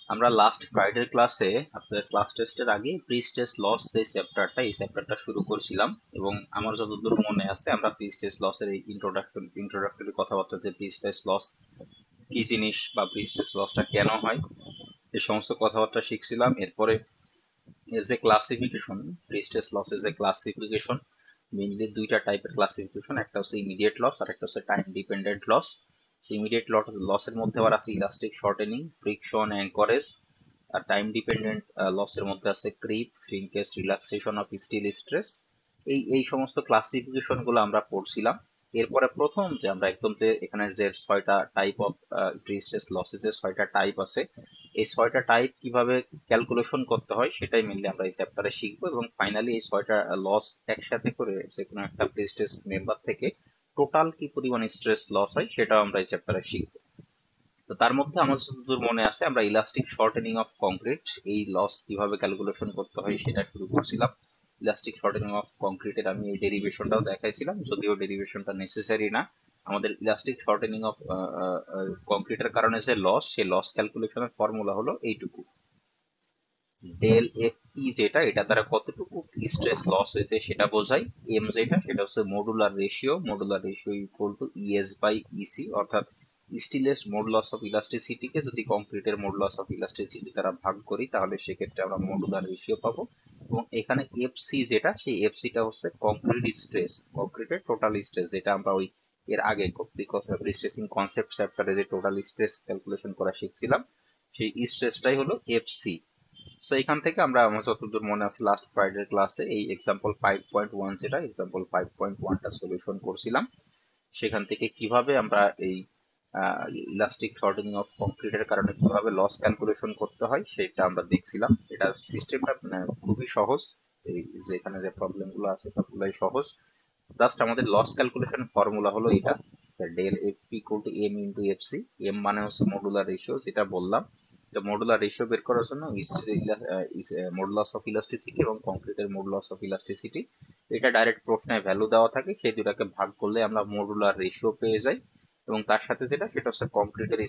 আমরা লাস্ট ফ্রাইডের ক্লাসে আপনাদের ক্লাস টেস্টের আগে প্রি স্ট্রেস লস যে চ্যাপ্টারটা শুরু করছিলাম, এবং আমার যতদূর মনে আছে আমরা প্রি স্ট্রেস লসের এই ইন্ট্রোডাক্টরি কথাবার্তা, যে প্রি স্ট্রেস লস কি জিনিস বা প্রি স্ট্রেস লসটা কেন হয়, এই সমস্ত কথাবার্তা শিখছিলাম। এরপরে এর যে ক্লাসিফিকেশন, প্রি স্ট্রেস লসের যে ক্লাসিফিকেশন, মেইনলি দুইটা টাইপের ক্লাসিফিকেশন, একটা হচ্ছে ইমিডিয়েট লস আর একটা হচ্ছে টাইম ডিপেন্ডেন্ট লস। ইমিডিয়েট লসের মধ্যে আবার আছে ইলাস্টিক শর্টেনিং, ফ্রিকশন, অ্যাঙ্করেজ। আর টাইম ডিপেন্ডেন্ট লসের মধ্যে আছে creep, shrinkage, relaxation of steel stress. এই সমস্ত ক্লাসিফিকেশন গুলো আমরা পড়ছিলাম। এরপরে প্রথম যে আমরা একদম যে এখানে যে ছয়টা টাইপ অফ প্রি স্ট্রেস লসের যে ছয়টা টাইপ আছে, এই ছয়টা টাইপ কিভাবে ক্যালকুলেশন করতে হয় সেটাই মেনলি আমরা এই চ্যাপ্টারে শিখবো, এবং ফাইনালি এই ছয়টা লস একসাথে করে যে কোনো একটা প্রি স্ট্রেস মেম্বার থেকে টোটাল কি পরিমাণ স্ট্রেস লস হয় সেটাও আমরা এই চ্যাপ্টারে শিখবো। তো তার মধ্যে আমার যতদূর মনে আছে আমরা ইলাস্টিক শর্টেনিং অফ কংক্রিট এই লস কিভাবে ক্যালকুলেশন করতে হয় সেটা শুরু করছিলাম। ইলাস্টিক শর্টেনিং অফ কংক্রিটের আমি এই ডেরিভেশনটাও দেখাইছিলাম, যদিও ডেরিভেশনটা নেসেসারি না। আমাদের ইলাস্টিক শর্টেনিং অফ কংক্রিটের কারণে যে লস, সেই লস ক্যালকুলেশনের ফর্মুলা হলো এইটুকু, ডেল এফ ই যেটা, এটা দ্বারা কতটুকু স্ট্রেস লস হয়েছে সেটা বোঝায়। এম যেটা, সেটা হচ্ছে modular ratio equal to ES by EC, অর্থাৎ স্টিলের মডুলাস অফ ইলাস্টিসিটিকে যদি কংক্রিটের মডুলাস অফ ইলাস্টিসিটি দ্বারা ভাগ করি তাহলে সেক্ষেত্রে আমরা মডুলার রেশিও পাবো। এবং এখানে এফসি যেটা, সেই এফসিটা হচ্ছে কংক্রিটের টোটাল স্ট্রেস, যেটা আমরা ওই এর আগে স্ট্রেসিং কনসেপ্ট চ্যাপ্টারে যে টোটাল স্ট্রেস ক্যালকুলেশন করা শিখছিলাম, সেই স্ট্রেসটাই হলো এফসি। সো এখান থেকে আমরা, আমার যতদূর মনে আছে লাস্ট ফ্রাইডের ক্লাসে এই এক্সাম্পল 5.1, যেটা এক্সাম্পল 5.1টা সলিউশন করছিলাম, সেখান থেকে কিভাবে আমরা এই ইলাস্টিক শর্টেনিং অফ কংক্রিটের কারণে কিভাবে লস ক্যালকুলেশন করতে হয় সেটা আমরা দেখছিলাম। এটা সিস্টেমটা খুবই সহজ, এই যেখানে যে প্রবলেম গুলো আছে সবগুলোই সহজ। জাস্ট আমাদের লস ক্যালকুলেশন ফর্মুলা হলো এটা, del F P equal to M into F C. M মানে হচ্ছে মডুলার রেশিও, যেটা বললাম। তো মডুলার রেশিও বের করার জন্য মডুলাস অফ ইলাস্টিসিটি এবং কংক্রিটের মডুলাস অফ ইলাস্টিসিটি, এটা ডাইরেক্ট প্রশ্নে ভ্যালু দেওয়া থাকে, সেই দুটাকে ভাগ করলে আমরা মডুলার রেশিও পেয়ে যাই। এবং তার সাথে যেটা, সেটা হচ্ছে কংক্রিটের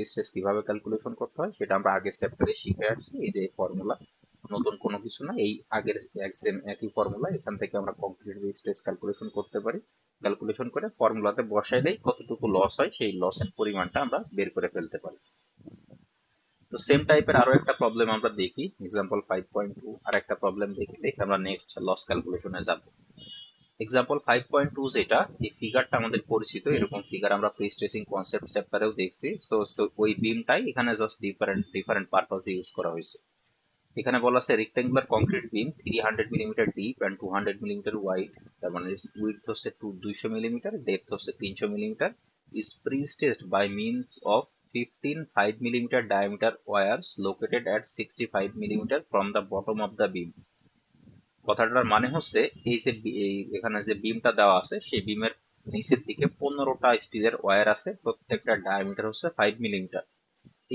স্ট্রেস কিভাবে ক্যালকুলেশন করতে হয় সেটা আমরা আগের চ্যাপ্টারে শিখে আসছি। এই যে ফর্মুলা, নতুন কোনো কিছু না, এই আগের একই ফর্মুলা, এখান থেকে আমরা কংক্রিটের স্ট্রেস ক্যালকুলেশন করতে পারি। ক্যালকুলেশন করে ফর্মুলাতে বসাইলেই কতটুকু লস হয় সেই লসের পরিমাণটা আমরা বের করে ফেলতে পারি। তো সেম টাইপের আরো একটা প্রবলেম আমরা দেখি, এক্সাম্পল 5.2, আর একটা প্রবলেম দেখে আমরা নেক্সট লস ক্যালকুলেশনে যাব। এক্সাম্পল 5.2 যেটা, এই ফিগারটা আমাদের পরিচিত, এরকম ফিগার আমরা প্রি স্ট্রেসিং কনসেপ্ট চ্যাপ্টারেও দেখছি। সো ওই বিমটাই এখানে জাস্ট ডিফারেন্ট ডিফারেন্ট পারপাসে ইউজ করা হয়েছে। এখানে বলা আছে rectangular concrete beam 300 millimetre deep and 200 millimetre wide, তার মানে উইডথ হচ্ছে 200 মিলিমিটার, ডেপথ হচ্ছে 300 millimetre, is pre-staged by means of 15 5 millimeter diameter wires located at 65 millimeter from the bottom of the beam। কথাটার মানে হচ্ছে এই যে এখানে যে বিমটা দেওয়া আছে সেই বিমের নিচের দিকে 15টা স্টিলের ওয়্যার আছে, প্রত্যেকটা ডায়ামিটার হচ্ছে 5 মিলিমিটার।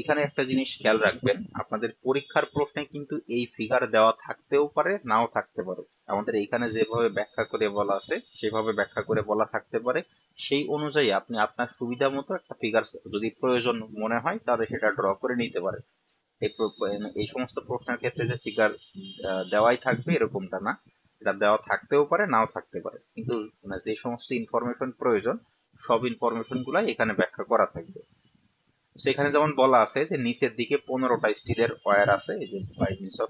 এখানে একটা জিনিস খেয়াল রাখবেন, আপনাদের পরীক্ষার প্রশ্নে কিন্তু এই ফিগার দেওয়া থাকতেও পারে, নাও থাকতে পারে। আমাদের এইখানে যেভাবে ব্যাখ্যা করে বলা আছে সেভাবে ব্যাখ্যা করে বলা থাকতে পারে। সেই অনুযায়ী আপনি আপনার সুবিধা মতো একটা ফিগার যদি প্রয়োজন মনে হয় তাহলে সেটা ড্র করে নিতে পারেন। এই সমস্ত প্রশ্নের ক্ষেত্রে যে ফিগার দেওয়াই থাকবে এরকমটা না, এটা দেওয়া থাকতেও পারে, নাও থাকতে পারে, কিন্তু যে সমস্ত ইনফরমেশন প্রয়োজন সব ইনফরমেশন গুলাই এখানে ব্যাখ্যা করা থাকবে। সেখানে যেমন বলা আছে যে নিচের দিকে 15টা স্টিলের ওয়্যার আছে, এই যে বাই মিনস অফ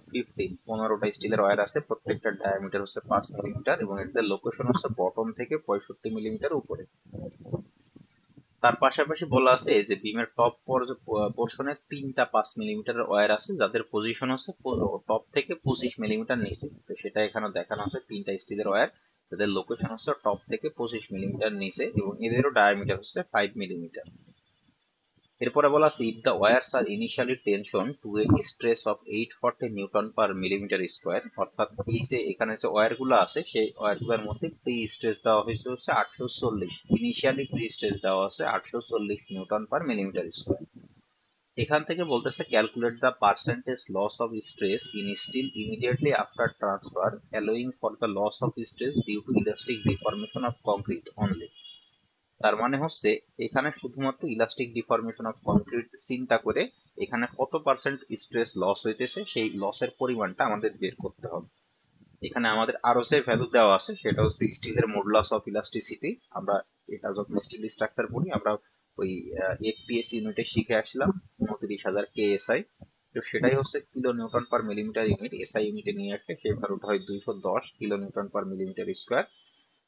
15টা স্টিলের ওয়্যার আছে, প্রত্যেকটা ডায়ামিটার হচ্ছে 5 মিলিমিটার, এবং এদের লোকেশন হচ্ছে বটম থেকে 65 মিলিমিটার উপরে। তার পাশাপাশি বলা আছে যে বিমের টপ পোর্শনে 3টা 5 মিলিমিটারের ওয়্যার আছে, যাদের পজিশন হচ্ছে টপ থেকে 25 মিলিমিটার নিচে। তো সেটা এখানে দেখানো আছে, 3টা স্টিলের ওয়্যার যাদের লোকেশন হচ্ছে টপ থেকে 25 মিলিমিটার নিচে, এবং এদেরও ডায়ামিটার হচ্ছে 5 মিলিমিটার। এরপরে বলা আছে if the wires are initially tension to a stress of 840 newton per millimetre square, অর্থাৎ এই যে এখানে যে ওয়্যার গুলো আছে সেই ওয়্যার গুলোর মধ্যে প্রি স্ট্রেস দেওয়া হয়েছে হচ্ছে 840, ইনিশিয়ালি প্রি স্ট্রেস দেওয়া আছে 840 নিউটন পার মিলিমিটার স্কোয়ার। এখান থেকে বলতেছে calculate the percentage loss of stress in steel immediately after transfer allowing for the loss of stress due to elastic deformation of concrete only. তার মানে হচ্ছে এখানে শুধুমাত্র ইলাস্টিক ডিফরমেশন অফ কংক্রিট চিন্তা করে এখানে কত পার্সেন্ট স্ট্রেস লস হইতেছে সেই লসের পরিমাণটা আমাদের বের করতে হবে। এখানে আমাদের আরো যে ভ্যালু দেওয়া আছে সেটা হচ্ছে স্টিলের মডুলাস অফ ইলাস্টিসিটি। আমরা এটা যখন স্টিল স্ট্রাকচার পড়ি আমরা ওই এফপিএস ইউনিটে শিখে আসলাম 29,000 কেএসআই। তো সেটাই হচ্ছে kilo newton per millimetre unit, SI ইউনিটে নিয়ে আসলে সেই ভ্যালুটা হয় 210 kilo newton per millimetre square.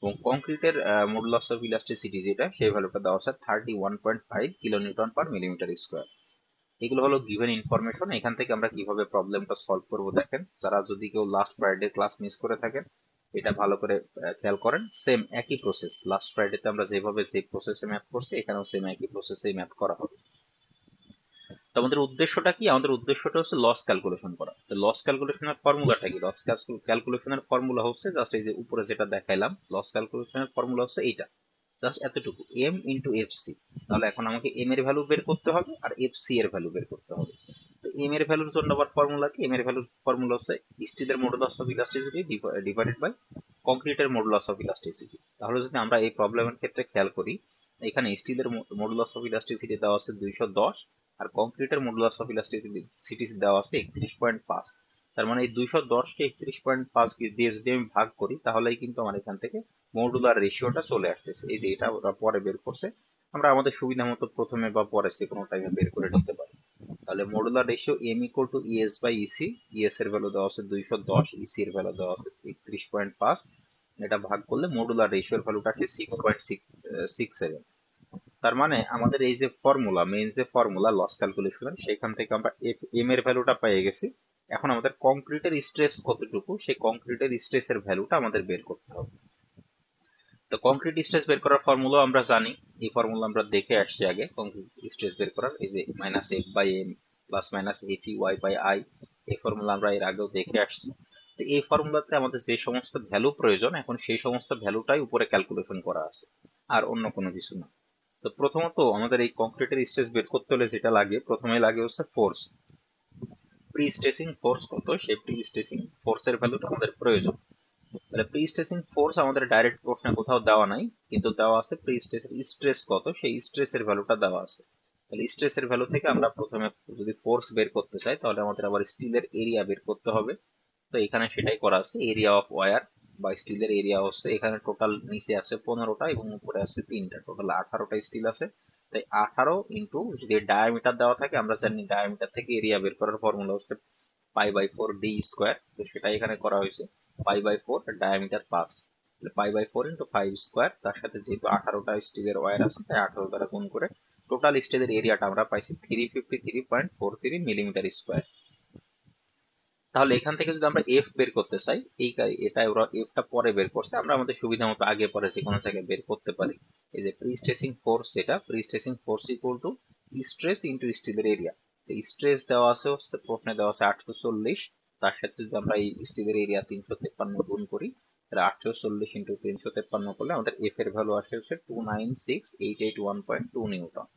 এবং কংক্রিটের মডুলাস অফ ইলাস্টিসিটি যেটা সেই ভ্যালুটা দেওয়া আছে 31.5 kilo newton per millimetre square. এগুলো হলো গিভেন ইনফরমেশন। এখান থেকে আমরা কিভাবে প্রবলেমটা সলভ করব দেখেন, যারা যদি কেউ লাস্ট ফ্রাইডে ক্লাস মিস করে থাকেন এটা ভালো করে খেয়াল করেন। সেম একই প্রসেস, লাস্ট ফ্রাইডেতে আমরা যেভাবে যে প্রসেসে ম্যাথ করছি এখানেও সেম একই প্রসেসেই ম্যাথ করা হবে। তো আমাদের উদ্দেশ্যটা কি? আমাদের উদ্দেশ্যটা হচ্ছে লস ক্যালকুলেশন করা। তো লস ক্যালকুলেশনের ফর্মুলাটা কি? লস ক্যালকুলেশনের ফর্মুলা হচ্ছে জাস্ট এই যে উপরে যেটা দেখাইলাম, লস ক্যালকুলেশনের ফর্মুলা হচ্ছে এইটা, জাস্ট এতটুকু, এম ইন্টু এফ সি। তাহলে এখন আমাকে এম এর ভ্যালু বের করতে হবে আর এফ সি এর ভ্যালু বের করতে হবে। তো এম এর ভ্যালুর জন্য আবার ফর্মুলা কি? এম এর ভ্যালুর ফর্মুলা হচ্ছে স্টিলের modulus of elasticity divided by কংক্রিটের মডুলাস অফ ইলাস্টিসিটি। তাহলে যদি আমরা এই প্রবলেমের ক্ষেত্রে খেয়াল করি, এখানে স্টিলের মডুলাস অফ ইলাস্টিসিটি দেওয়া আছে 210 আর কংক্রিটের মডুলাস অফ ইলাস্টিসিটি দেওয়া আছে 31.5। তার মানে এই 210কে 31.5 দিয়ে যদি আমি ভাগ করি তাহলেই কিন্তু আমার এখান থেকে মডুলার রেশিওটা চলে আসতেছে। এই যে এটা ওরা পরে বের করছে, আমরা আমাদের সুবিধা মতো প্রথমে বা পরে যে কোনো টাইমে বের করে নিতে পারি। তাহলে modular ratio M equal to ES by EC. ES এর ভ্যালু দেওয়া আছে 210, ইসি এর ভ্যালু দেওয়া আছে 31.5। এটা ভাগ করলে মডুলার রেশিওর ভ্যালুটা আসে 6.67। তার মানে আমাদের এই যে ফর্মুলা, মেইন যে ফর্মুলা লস ক্যালকুলেশনের, সেখান থেকে আমরা এম এর ভ্যালুটা পেয়ে গেছি। এখন আমাদের কংক্রিটের স্ট্রেস কতটুকু সেই কংক্রিটের স্ট্রেসের ভ্যালুটা আমাদের বের করতে হবে। তো কংক্রিট স্ট্রেস বের করার ফর্মুলা আমরা জানি, এই ফর্মুলা আমরা দেখে আসছি আগে। কংক্রিট স্ট্রেস বের করার এই যে minus F by M plus minus AP Y by I, এই ফর্মুলা আমরা এর আগেও দেখে আসছি। তো এই ফর্মুলাতে আমাদের যে সমস্ত ভ্যালু প্রয়োজন এখন সেই সমস্ত ভ্যালুটাই উপরে ক্যালকুলেশন করা আছে, আর অন্য কোনো কিছু না। তো প্রথমত আমাদের এই কংক্রিটের স্ট্রেস বের করতে হলে যেটা লাগে, প্রথমে লাগে হচ্ছে ফোর্স। প্রি স্ট্রেসিং ফোর্স কত সেই প্রি স্ট্রেসিং ফোর্সের ভ্যালুটা আমাদের প্রয়োজন। তাহলে প্রি স্ট্রেসিং ফোর্স আমাদের ডাইরেক্ট প্রশ্নে কোথাও দেওয়া নাই, কিন্তু দেওয়া আছে প্রি স্ট্রেসের স্ট্রেস কত সেই স্ট্রেসের ভ্যালুটা দেওয়া আছে। তাহলে স্ট্রেসের ভ্যালু থেকে আমরা প্রথমে যদি ফোর্স বের করতে চাই তাহলে আমাদের আবার স্টিলের এরিয়া বের করতে হবে। তো এখানে সেটাই করা আছে, এরিয়া অফ ওয়্যার বা স্টিলের এরিয়া হচ্ছে, এখানে টোটাল নিচে আছে 15টা এবং উপরে আছে 3টা, টোটাল 18টা স্টিল আছে। তাই 18 ইন্টু যদি ডায়ামিটার দেওয়া থাকে, আমরা জানি ডায়ামিটার থেকে এরিয়া বের করার ফর্মুলা হচ্ছে পাই বাই 4 ডি স্কোয়ার। তো সেটা এখানে করা হয়েছে pi by 4 diameter 5, pi by 4 into 5 square. তার সাথে যেহেতু 18টা স্টিলের ওয়্যার আছে তাই 18 দ্বারা গুণ করে টোটাল স্টিলের এরিয়াটা আমরা পাইছি 353.43 মিলিমিটার স্কোয়ার। তাহলে এখান থেকে যদি আমরা এফ বের করতে চাই, এটা ওরা এফটা পরে বের করছে, আমরা আমাদের সুবিধা মতো আগে পরে যে কোনো জায়গায় বের করতে পারি। এই যে প্রি স্ট্রেসিং ফোর্স, যেটা pre tracing force equal to stress into স্টিলের এরিয়া। স্ট্রেস দেওয়া আছে হচ্ছে প্রশ্নে দেওয়া আছে 840, তার সাথে যদি আমরা এই স্টিলের এরিয়া 353 গুণ করি তাহলে 840 ইন্টু 353 করলে আমাদের এফ এর ভ্যালু আসে হচ্ছে 296,881.2 নিউটন।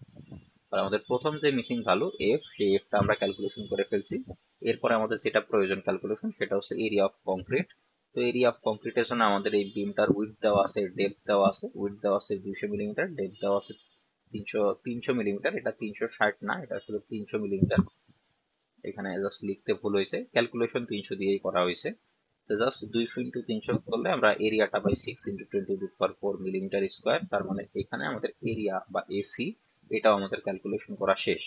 আর আমাদের প্রথম যে মিসিং ভ্যালু এফ, সেই এফটা আমরা ক্যালকুলেশন করে ফেলছি। এরপরে আমাদের যেটা প্রয়োজন ক্যালকুলেশন সেটা হচ্ছে এরিয়া অফ কংক্রিট। তো এরিয়া অফ কংক্রিটের জন্য আমাদের এই বিমটার উইডথ দেওয়া আছে, ডেপথ দেওয়া আছে। উইডথ দেওয়া আছে 200 মিলিমিটার, ডেপথ দেওয়া আছে 300 মিলিমিটার। এটা 360 না, এটা আসলে 300 মিলিমিটার। এখানে জাস্ট লিখতে ভুল হয়েছে, ক্যালকুলেশন 300 দিয়েই করা হয়েছে। তো জাস্ট 200 ইন্টু 300 করলে আমরা এরিয়াটা পাই 6 ইন্টু 10⁴ মিলিমিটার স্কোয়ার। তার মানে এখানে আমাদের এরিয়া বা এসি এটাও আমাদের ক্যালকুলেশন করা শেষ।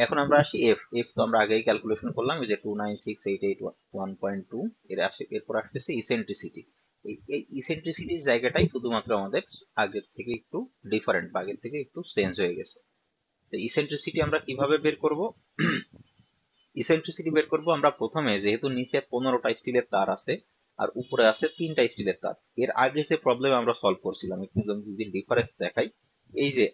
এখন আমরা আসি এফ। এফ তো আমরা আগেই ক্যালকুলেশন করলাম, এই যে 296,881.2। এরপর আসতেছে ইসেন্ট্রিসিটি। এই ইসেন্ট্রিসিটির জায়গাটাই শুধুমাত্র আমাদের আগের থেকে একটু ডিফারেন্ট বা আগের থেকে একটু চেঞ্জ হয়ে গেছে। তো ইসেন্ট্রিসিটি আমরা কিভাবে বের করব? ইসেন্ট্রিসিটি বের করব আমরা প্রথমে, যেহেতু নিচে 15টা স্টিলের তার আছে আর উপরে আছে 3টা স্টিলের তার। এর আগে যে প্রবলেম আমরা সলভ করছিলাম, একটু যদি ডিফারেন্স দেখাই, এই যে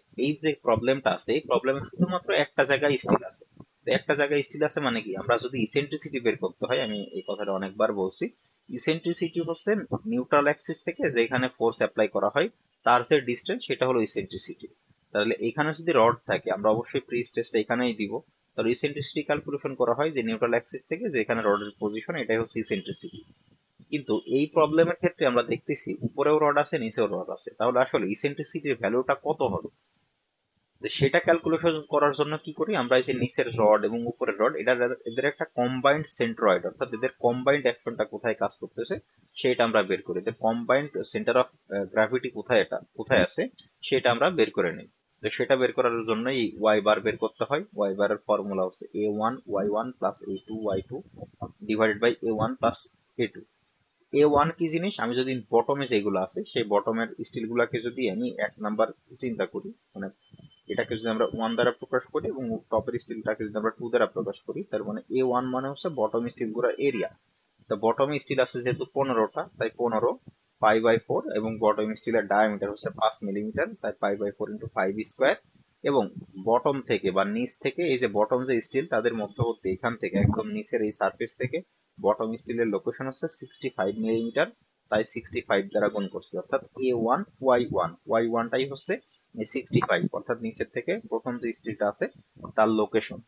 প্রবলেমটা আছে, এই প্রবলেমে শুধুমাত্র একটা জায়গায় স্টিল আছে। তো একটা জায়গায় স্টিল আছে মানে কি, আমরা যদি ইসেন্ট্রিসিটি বের করতে হয়, আমি এই কথাটা অনেকবার বলছি, ইসেন্ট্রিসিটি হচ্ছে নিউট্রাল অ্যাক্সিস থেকে যেখানে ফোর্স অ্যাপ্লাই করা হয় তার যে ডিস্টেন্স সেটা হলো ইসেন্ট্রিসিটি। তাহলে এখানে যদি রড থাকে আমরা অবশ্যই প্রি স্ট্রেসটা এখানেই দিব। তাহলে ইসেন্ট্রিসিটি ক্যালকুলেশন করা হয় যে নিউট্রাল অ্যাক্সিস থেকে যেখানে রডের পজিশন, এটাই হচ্ছে ইসেন্ট্রিসিটি। কিন্তু এই প্রবলেমের ক্ষেত্রে আমরা দেখতেছি উপরেও রড আছে নিচেও রড আছে, তাহলে আসলে ইসেন্ট্রিসিটির ভ্যালুটা কত হবে? তো সেটা ক্যালকুলেশন করার জন্য কি করি আমরা, এই যে নিচের রড এবং উপরের রড এটা এদের একটা কম্বাইন্ড সেন্ট্রয়েড, অর্থাৎ এদের কম্বাইন্ড অ্যাকশনটা কোথায় কাজ করতেছে সেটা আমরা বের করি। এদের কম্বাইন্ড সেন্টার অফ গ্র্যাভিটি কোথায়, এটা কোথায় আছে সেটা আমরা বের করে নিই। তো সেটা বের করার জন্য এই ওয়াই বার বের করতে হয়। ওয়াই বারের ফর্মুলা হচ্ছে a1 y1 plus a2 y2 divided by a1 plus a2। A1 কি জিনিস, আমি যদি বটমে যেগুলো আছে সেই বটমের স্টিল গুলাকে যদি আমি 1 নাম্বার চিন্তা করি, মানে এটাকে যদি আমরা 1 দ্বারা প্রকাশ করি এবং টপের স্টিলটাকে যদি আমরা 2 দ্বারা প্রকাশ করি, তার মানে A1 মানে হচ্ছে বটম স্টিল গুলোর এরিয়া। তো বটম স্টিল আছে যেহেতু 15টা, তাই 15 π/4, এবং বটম স্টিলের ডায়ামিটার হচ্ছে 5 মিলিমিটার, তাই π/4 ইন্টু 5 স্কোয়ার। এবং বটম থেকে বা নিচ থেকে, এই যে বটম যে স্টিল তাদের মধ্যবর্তী এখান থেকে একদম নিচের এই সারফেস থেকে বটম স্টিলের লোকেশন হচ্ছে 65 মিলিমিটার, তাই 65 দ্বারা গুণ করছি, অর্থাৎ A1 Y1 Y1টাই হচ্ছে 65, অর্থাৎ নিচের থেকে প্রথম যে স্টিলটা আছে তার লোকেশন।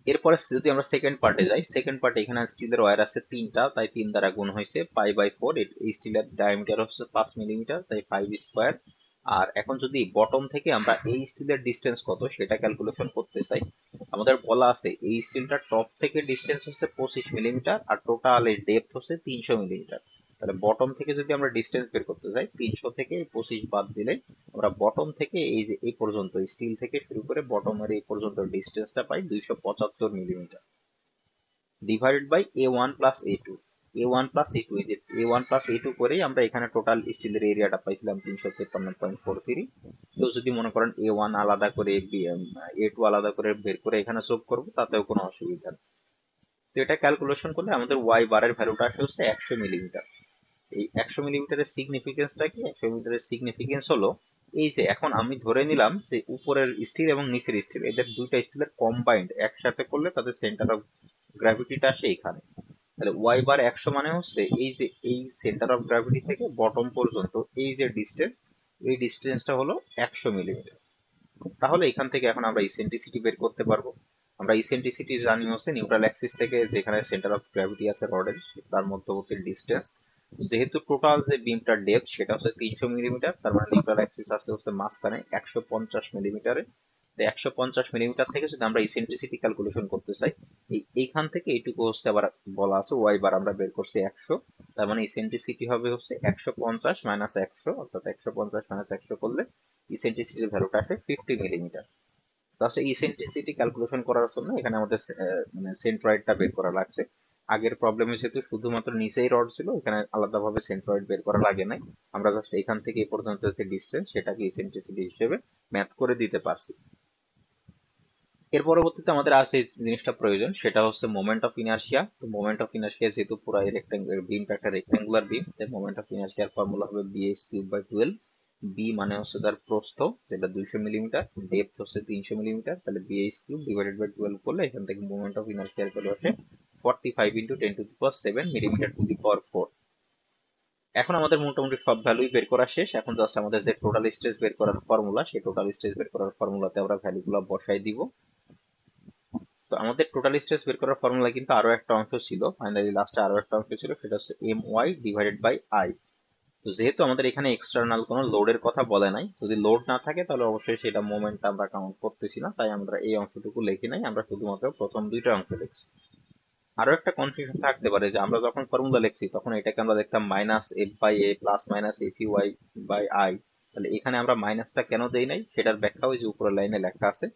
এরপরে যদি আমরা সেকেন্ড পার্টে যাই, সেকেন্ড পার্টে এখানে স্টিলের ওয়্যার আছে 3টা, তাই 3 দ্বারা গুণ হয়েছে π/4। এই স্টিলের ডায়ামিটার হচ্ছে 5 মিলিমিটার, তাই 5 স্কোয়ার। আর এখন যদি বটম থেকে আমরা এই স্টিলের ডিস্টেন্স কত সেটা ক্যালকুলেশন করতে চাই, আমাদের বলা আছে এই স্টিলটা টপ থেকে ডিস্টেন্স হচ্ছে 25 মিলিমিটার আর টোটাল এর ডেপথ হচ্ছে 300 মিলিমিটার। তাহলে বটম থেকে যদি আমরা ডিস্টেন্স বের করতে চাই, 300 থেকে 25 বাদ দিলে আমরা বটম থেকে এই যে এই পর্যন্ত স্টিল থেকে শুরু করে বটমের এই পর্যন্ত ডিস্টেন্সটা পাই 275 millimetre, divided by A1 plus A2। A1 plus A2, এই যে A1 প্লাস A2 করেই আমরা এখানে টোটাল স্টিলের এরিয়াটা পাইছিলাম 353.43। কেউ যদি মনে করেন A1 আলাদা করে A2 আলাদা করে বের করে এখানে যোগ করবো, তাতেও কোনো অসুবিধা নেই। তো এটা ক্যালকুলেশন করলে আমাদের ওয়াই বারের ভ্যালুটা আসে হচ্ছে 100 মিলিমিটার। এই 100 মিলিমিটারের সিগনিফিকেন্সটা কি? 100 মিটারের সিগনিফিকেন্স হলো এই যে এখন আমি ধরে নিলাম যে উপরের স্টিল এবং নিচের স্টিল এদের দুইটা স্টিলের কম্বাইন্ড একসাথে করলে তাদের সেন্টার অফ গ্র্যাভিটিটা আসে এখানে। তাহলে ওয়াই বার 100 মানে হচ্ছে এই যে এই সেন্টার অফ গ্র্যাভিটি থেকে বটম পর্যন্ত এই যে ডিস্টেন্স, এই ডিস্টেন্সটা হলো 100 মিলিমিটার। তাহলে এখান থেকে এখন আমরা ইসেন্ট্রিসিটি বের করতে পারবো। আমরা ইসেন্ট্রিসিটি জানি হচ্ছে নিউট্রাল অ্যাক্সিস থেকে যেখানে সেন্টার অফ গ্র্যাভিটি আছে রডের তার মধ্যবর্তী ডিস্টেন্স। যেহেতু টোটাল যে বিমটার ডেপথ সেটা হচ্ছে 300 মিলিমিটার, তার মানে নিউট্রাল অ্যাক্সিস আছে হচ্ছে মাঝখানে 150 মিলিমিটারে। তো 150 মিলিমিটার থেকে যদি আমরা ইসেন্ট্রিসিটি ক্যালকুলেশন করতে চাই, এইখান থেকে এইটুকু হচ্ছে আবার বলা আছে ওয়াই বার আমরা বের করছি 100, তার মানে ইসেন্ট্রিসিটি হবে হচ্ছে 150 মাইনাস 100, অর্থাৎ 150 মাইনাস 100 করলে ইসেন্ট্রিসিটির ভ্যালুটা আসে 50 মিলিমিটার। তাহলে ইসেন্ট্রিসিটি ক্যালকুলেশন করার জন্য এখানে আমাদের মানে সেন্ট্রয়েডটা বের করা লাগছে। আগের প্রবলেমে যেহেতু শুধুমাত্র নিচেই রড ছিল, এখানে আলাদাভাবে সেন্ট্রয়েড বের করা লাগে নাই, আমরা জাস্ট এখান থেকে এই পর্যন্ত যে ডিসটেন্স সেটাকে ইসেন্ট্রিসিটি হিসেবে ম্যাথ করে দিতে পারছি। এর পরবর্তীতে আমাদের আছে জিনিসটা প্রয়োজন, সেটা হচ্ছে মোমেন্ট অফ ইনার্শিয়া। তো মোমেন্ট অফ ইনার্শিয়া যেহেতু পুরো রেক্ট্যাঙ্গুলার বিমটা একটা রেক্ট্যাঙ্গুলার বিম, তাই মোমেন্ট অফ ইনার্শিয়ার ফর্মুলা হবে bh3/12। বি মানে হচ্ছে তার প্রস্থ, যেটা 200 মিলিমিটার, ডেপথ হচ্ছে 300 মিলিমিটার, তাহলে bh3 ডিভাইডেড বাই 12 করলে এখান থেকে মোমেন্ট অফ ইনার্শিয়ার ভ্যালু আসে 45 ইন্টু 10⁻⁷ মিলিমিটার টু দি পাওয়ার 4। এখন আমাদের মোটামুটি সব ভ্যালুই বের করা শেষ, এখন জাস্ট আমাদের যে টোটাল স্ট্রেস বের করার ফর্মুলা, সেই টোটাল স্ট্রেস বের করার ফর্মুলাতে আমরা ভ্যালুগুলো বসাই দিব। তো আমাদের টোটাল স্ট্রেস বের করার ফর্মুলা কিন্তু আরো একটা অংশ ছিল, ফাইনালি লাস্টে আরো একটা অংশ ছিল, সেটা হচ্ছে my ডিভাইডেড বাই আই। তো যেহেতু আমাদের এখানে এক্সটার্নাল কোনো লোডের কথা বলে নাই, যদি লোড না থাকে তাহলে অবশ্যই সেটা মোমেন্ট আমরা কাউন্ট করতেছি না, তাই আমরা এই অংশটুকু লিখি নাই, আমরা শুধুমাত্র প্রথম দুইটা অংশ লিখছি। আরো একটা কনফিউশন থাকতে পারে যে আমরা যখন ফর্মুলা লিখছি তখন এটাকে আমরা দেখতাম minus F by A plus minus F Y by I, তাহলে এখানে আমরা মাইনাসটা কেন দেই নাই সেটার ব্যাখ্যা ওই যে উপরের লাইনে লেখা আছে।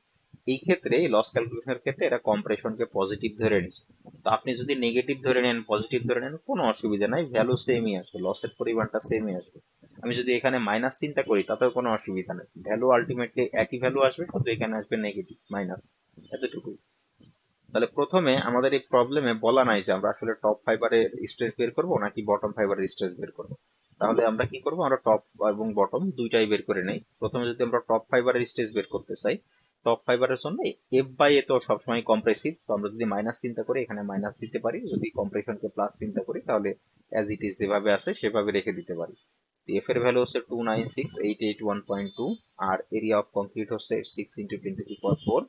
এই ক্ষেত্রে লস ক্যালকুলেশনের ক্ষেত্রে এটা কম্প্রেশনকে পজিটিভ ধরে নিচ্ছে। তো আপনি যদি নেগেটিভ ধরে নেন পজিটিভ ধরে নেন কোনো অসুবিধা নাই, ভ্যালু সেমই আসবে, লসের পরিমাণটা সেমই আসবে। আমি যদি এখানে মাইনাস চিন্তা করি তাতেও কোনো অসুবিধা নেই, ভ্যালু আলটিমেটলি একই ভ্যালু আসবে, শুধু এখানে আসবে নেগেটিভ মাইনাস, এতটুকুই। তাহলে প্রথমে আমাদের এই প্রবলেমে বলা নাই যে আমরা আসলে টপ ফাইবারের স্ট্রেস বের করব নাকি বটম ফাইবারের স্ট্রেস বের করব। তাহলে আমরা কি করব, আমরা টপ এবং বটম দুইটাই বের করে নেই। প্রথমে যদি আমরা টপ ফাইবারের স্ট্রেস বের করতে চাই, টপ ফাইবারের জন্য এফ বাই এ তো সবসময় কম্প্রেসিভ, তো আমরা যদি মাইনাস চিন্তা করি এখানে মাইনাস দিতে পারি, যদি কম্প্রেশনকে প্লাস চিন্তা করি তাহলে অ্যাজ ইট ইজ যেভাবে আছে সেভাবে রেখে দিতে পারি। এফ এর ভ্যালু হচ্ছে 296,881.2, আর এরিয়া অফ কংক্রিট হচ্ছে 6 ইন্টু 10⁴।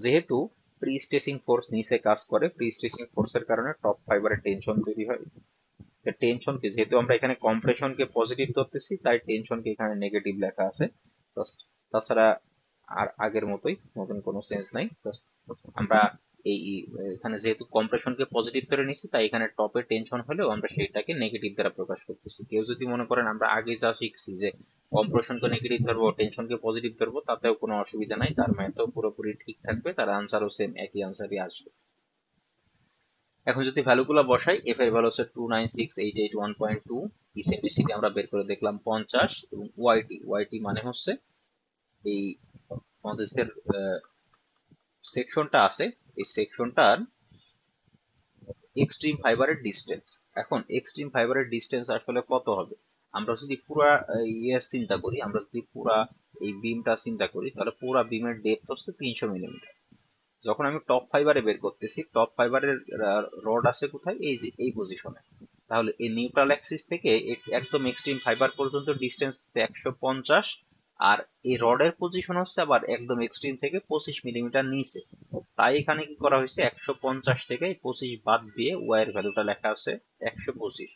যেহেতু প্রি স্ট্রেসিং ফোর্স নিচে কাজ করে, প্রি স্ট্রেসিং ফোর্সের কারণে টপ ফাইবারে টেনশন তৈরি হয়, টেনশনকে, যেহেতু আমরা এখানে কম্প্রেশনকে পজিটিভ ধরতেছি তাই টেনশনকে এখানে নেগেটিভ লেখা আছে। তাছাড়া আর আগের মতোই, নতুন কোনো চেঞ্জ নাই। আমরা এই এখানে যেহেতু কম্প্রেশনকে পজিটিভ ধরে নিচ্ছি তাই এখানে টপে টেনশন হলেও আমরা সেইটাকে নেগেটিভ দ্বারা প্রকাশ করতেছি। কেউ যদি মনে করেন আমরা আগে যা শিখছি যে কম্প্রেশনকে নেগেটিভ ধরবো টেনশনকে পজিটিভ ধরবো, তাতেও কোনো অসুবিধা নাই, তার ম্যাথও পুরোপুরি ঠিক থাকবে, তার আনসারও সেম একই আনসারই আসবে। এখন যদি ভ্যালুগুলো বসাই, এফ এর ভ্যালু হচ্ছে 296,881.2, ইসেন্ট্রিসিটি আমরা বের করে দেখলাম 50, এবং ওয়াইটি মানে হচ্ছে এই আমাদের সেকশনটা আছে, এই সেকশনটার এক্সট্রিম ফাইবারের ডিস্টেন্স। এখন এক্সট্রিম ফাইবারের ডিস্টেন্স আসলে কত হবে? আমরা যদি পুরা চিন্তা করি, আমরা যদি পুরা এই বিমটা চিন্তা করি, তাহলে পুরা বিমের ডেপথ হচ্ছে 300 মিলিমিটার। যখন আমি টপ ফাইবারে বের করতেছি, টপ ফাইবারের রড আছে কোথায়? এই যে এই পজিশনে। তাহলে এই নিউট্রাল অ্যাক্সিস থেকে একদম এক্সট্রিম ফাইবার পর্যন্ত ডিস্টেন্স হচ্ছে 150, আর এই রডের পজিশন হচ্ছে আবার একদম এক্সট্রিম থেকে 25 মিলিমিটার নিচে। তাই এখানে কি করা হয়েছে, 150 থেকে 25 বাদ দিয়ে ওয়াই ভ্যালুটা লেখা আছে 125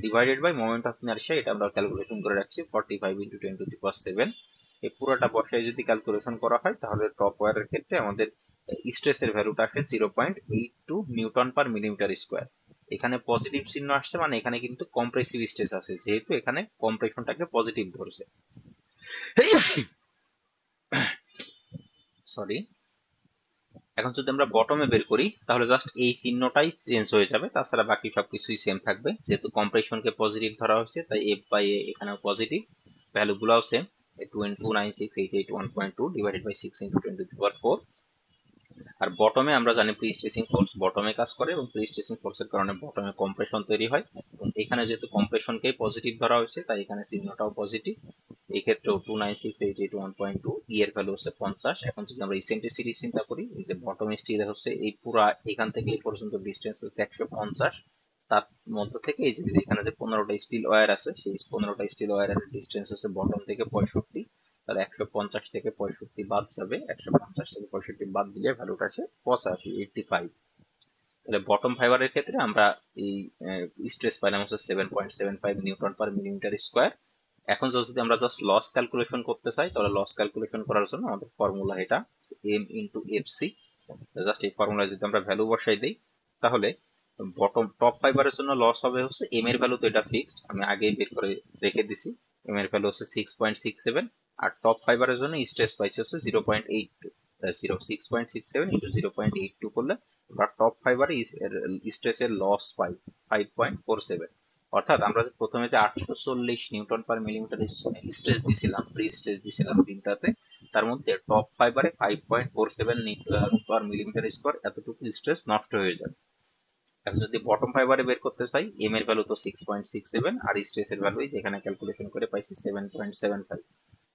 divided by moment of inertia. এটা আমরা ক্যালকুলেশন করে রাখছি 45 × 10⁻⁷। এই পুরোটা বসায় যদি ক্যালকুলেশন করা হয় তাহলে টপ ওয়্যারের ক্ষেত্রে আমাদের স্ট্রেসের ভ্যালুটা আসে 0.82 নিউটন পার মিলিমিটার স্কোয়ার। এখানে পজিটিভ চিহ্ন আসছে মানে এখানে কিন্তু কম্প্রেসিভ স্ট্রেস আছে, যেহেতু এখানে কম্প্রেশনটাকে পজিটিভ ধরছে। সরি। এখন যদি আমরা বটমে বের করি তাহলে জাস্ট এই চিহ্নটাই চেঞ্জ হয়ে যাবে, তাছাড়া বাকি সবকিছুই সেম থাকবে। যেহেতু কম্প্রেশনকে পজিটিভ ধরা হয়েছে তাই এফ বাই এ এখানেও পজিটিভ, ভ্যালুগুলোও সেম, 296,881.2 ডিভাইডেড বাই 6 × 10⁻⁴। আর বটমে আমরা জানি প্রি স্ট্রেসিং ফোর্স বটমে কাজ করে, এবং প্রি স্ট্রেসিং ফোর্সের কারণে বটমে কম্প্রেশন তৈরি হয়, এবং এখানে যেহেতু কম্প্রেশনকেই পজিটিভ ধরা হয়েছে তাই এখানে চিহ্নটাও পজিটিভ। এই ক্ষেত্রেও 296,881.2, ই এর ভ্যালু হচ্ছে 50। এখন যদি আমরা ইসেন্ট্রিসিটি চিন্তা করি, এই যে বটম স্টিল হচ্ছে এই পুরা এখান থেকে এই পর্যন্ত ডিস্টেন্স হচ্ছে 150, তার মধ্য থেকে এই যে এখানে যে 15টা স্টিল ওয়্যার আছে সেই 15টা স্টিল ওয়্যারের ডিস্টেন্স হচ্ছে বটম থেকে 65, তাহলে 150 থেকে 65 বাদ যাবে, 150 থেকে 65 বাদ দিলে ভ্যালুটা আসে 85। তাহলে বটম ফাইবারের ক্ষেত্রে আমরা এই স্ট্রেস পাইলাম হচ্ছে 7.75 নিউটন পার মিলিমিটার স্কোয়ার। এখন যদি আমরা জাস্ট লস ক্যালকুলেশন করতে চাই তাহলে লস ক্যালকুলেশন করার জন্য আমাদের ফর্মুলা এটা M into F C. Just এই ফর্মুলা যদি আমরা ভ্যালু বসাই দিই তাহলে টপ ফাইবারের জন্য লস হবে হচ্ছে, এম এর ভ্যালু তো এটা ফিক্সড, আমি আগেই বের করে রেখে দিছি, এম এর ভ্যালু হচ্ছে 6.67, আর টপ ফাইবারের জন্য স্ট্রেস পাইছে হচ্ছে 0.82, 6.67 ইন্টু 0.82 করলে আমরা টপ ফাইবারে স্ট্রেসের লস পাই 5.47। অর্থাৎ আমরা প্রথমে যে 840 নিউটন পার মিলিমিটার স্ট্রেস দিছিলাম, প্রি স্ট্রেস দিছিলাম বিমটাতে, তার মধ্যে টপ ফাইবারে 5.47 পার মিলিমিটার স্কোয়ার এতটুকু স্ট্রেস নষ্ট হয়ে যাবে। এখন যদি বটম ফাইবারে বের করতে চাই, এম এর ভ্যালু তো 6.67 আর স্ট্রেসের ভ্যালু যেখানে ক্যালকুলেশন করে পাইছি 7.75।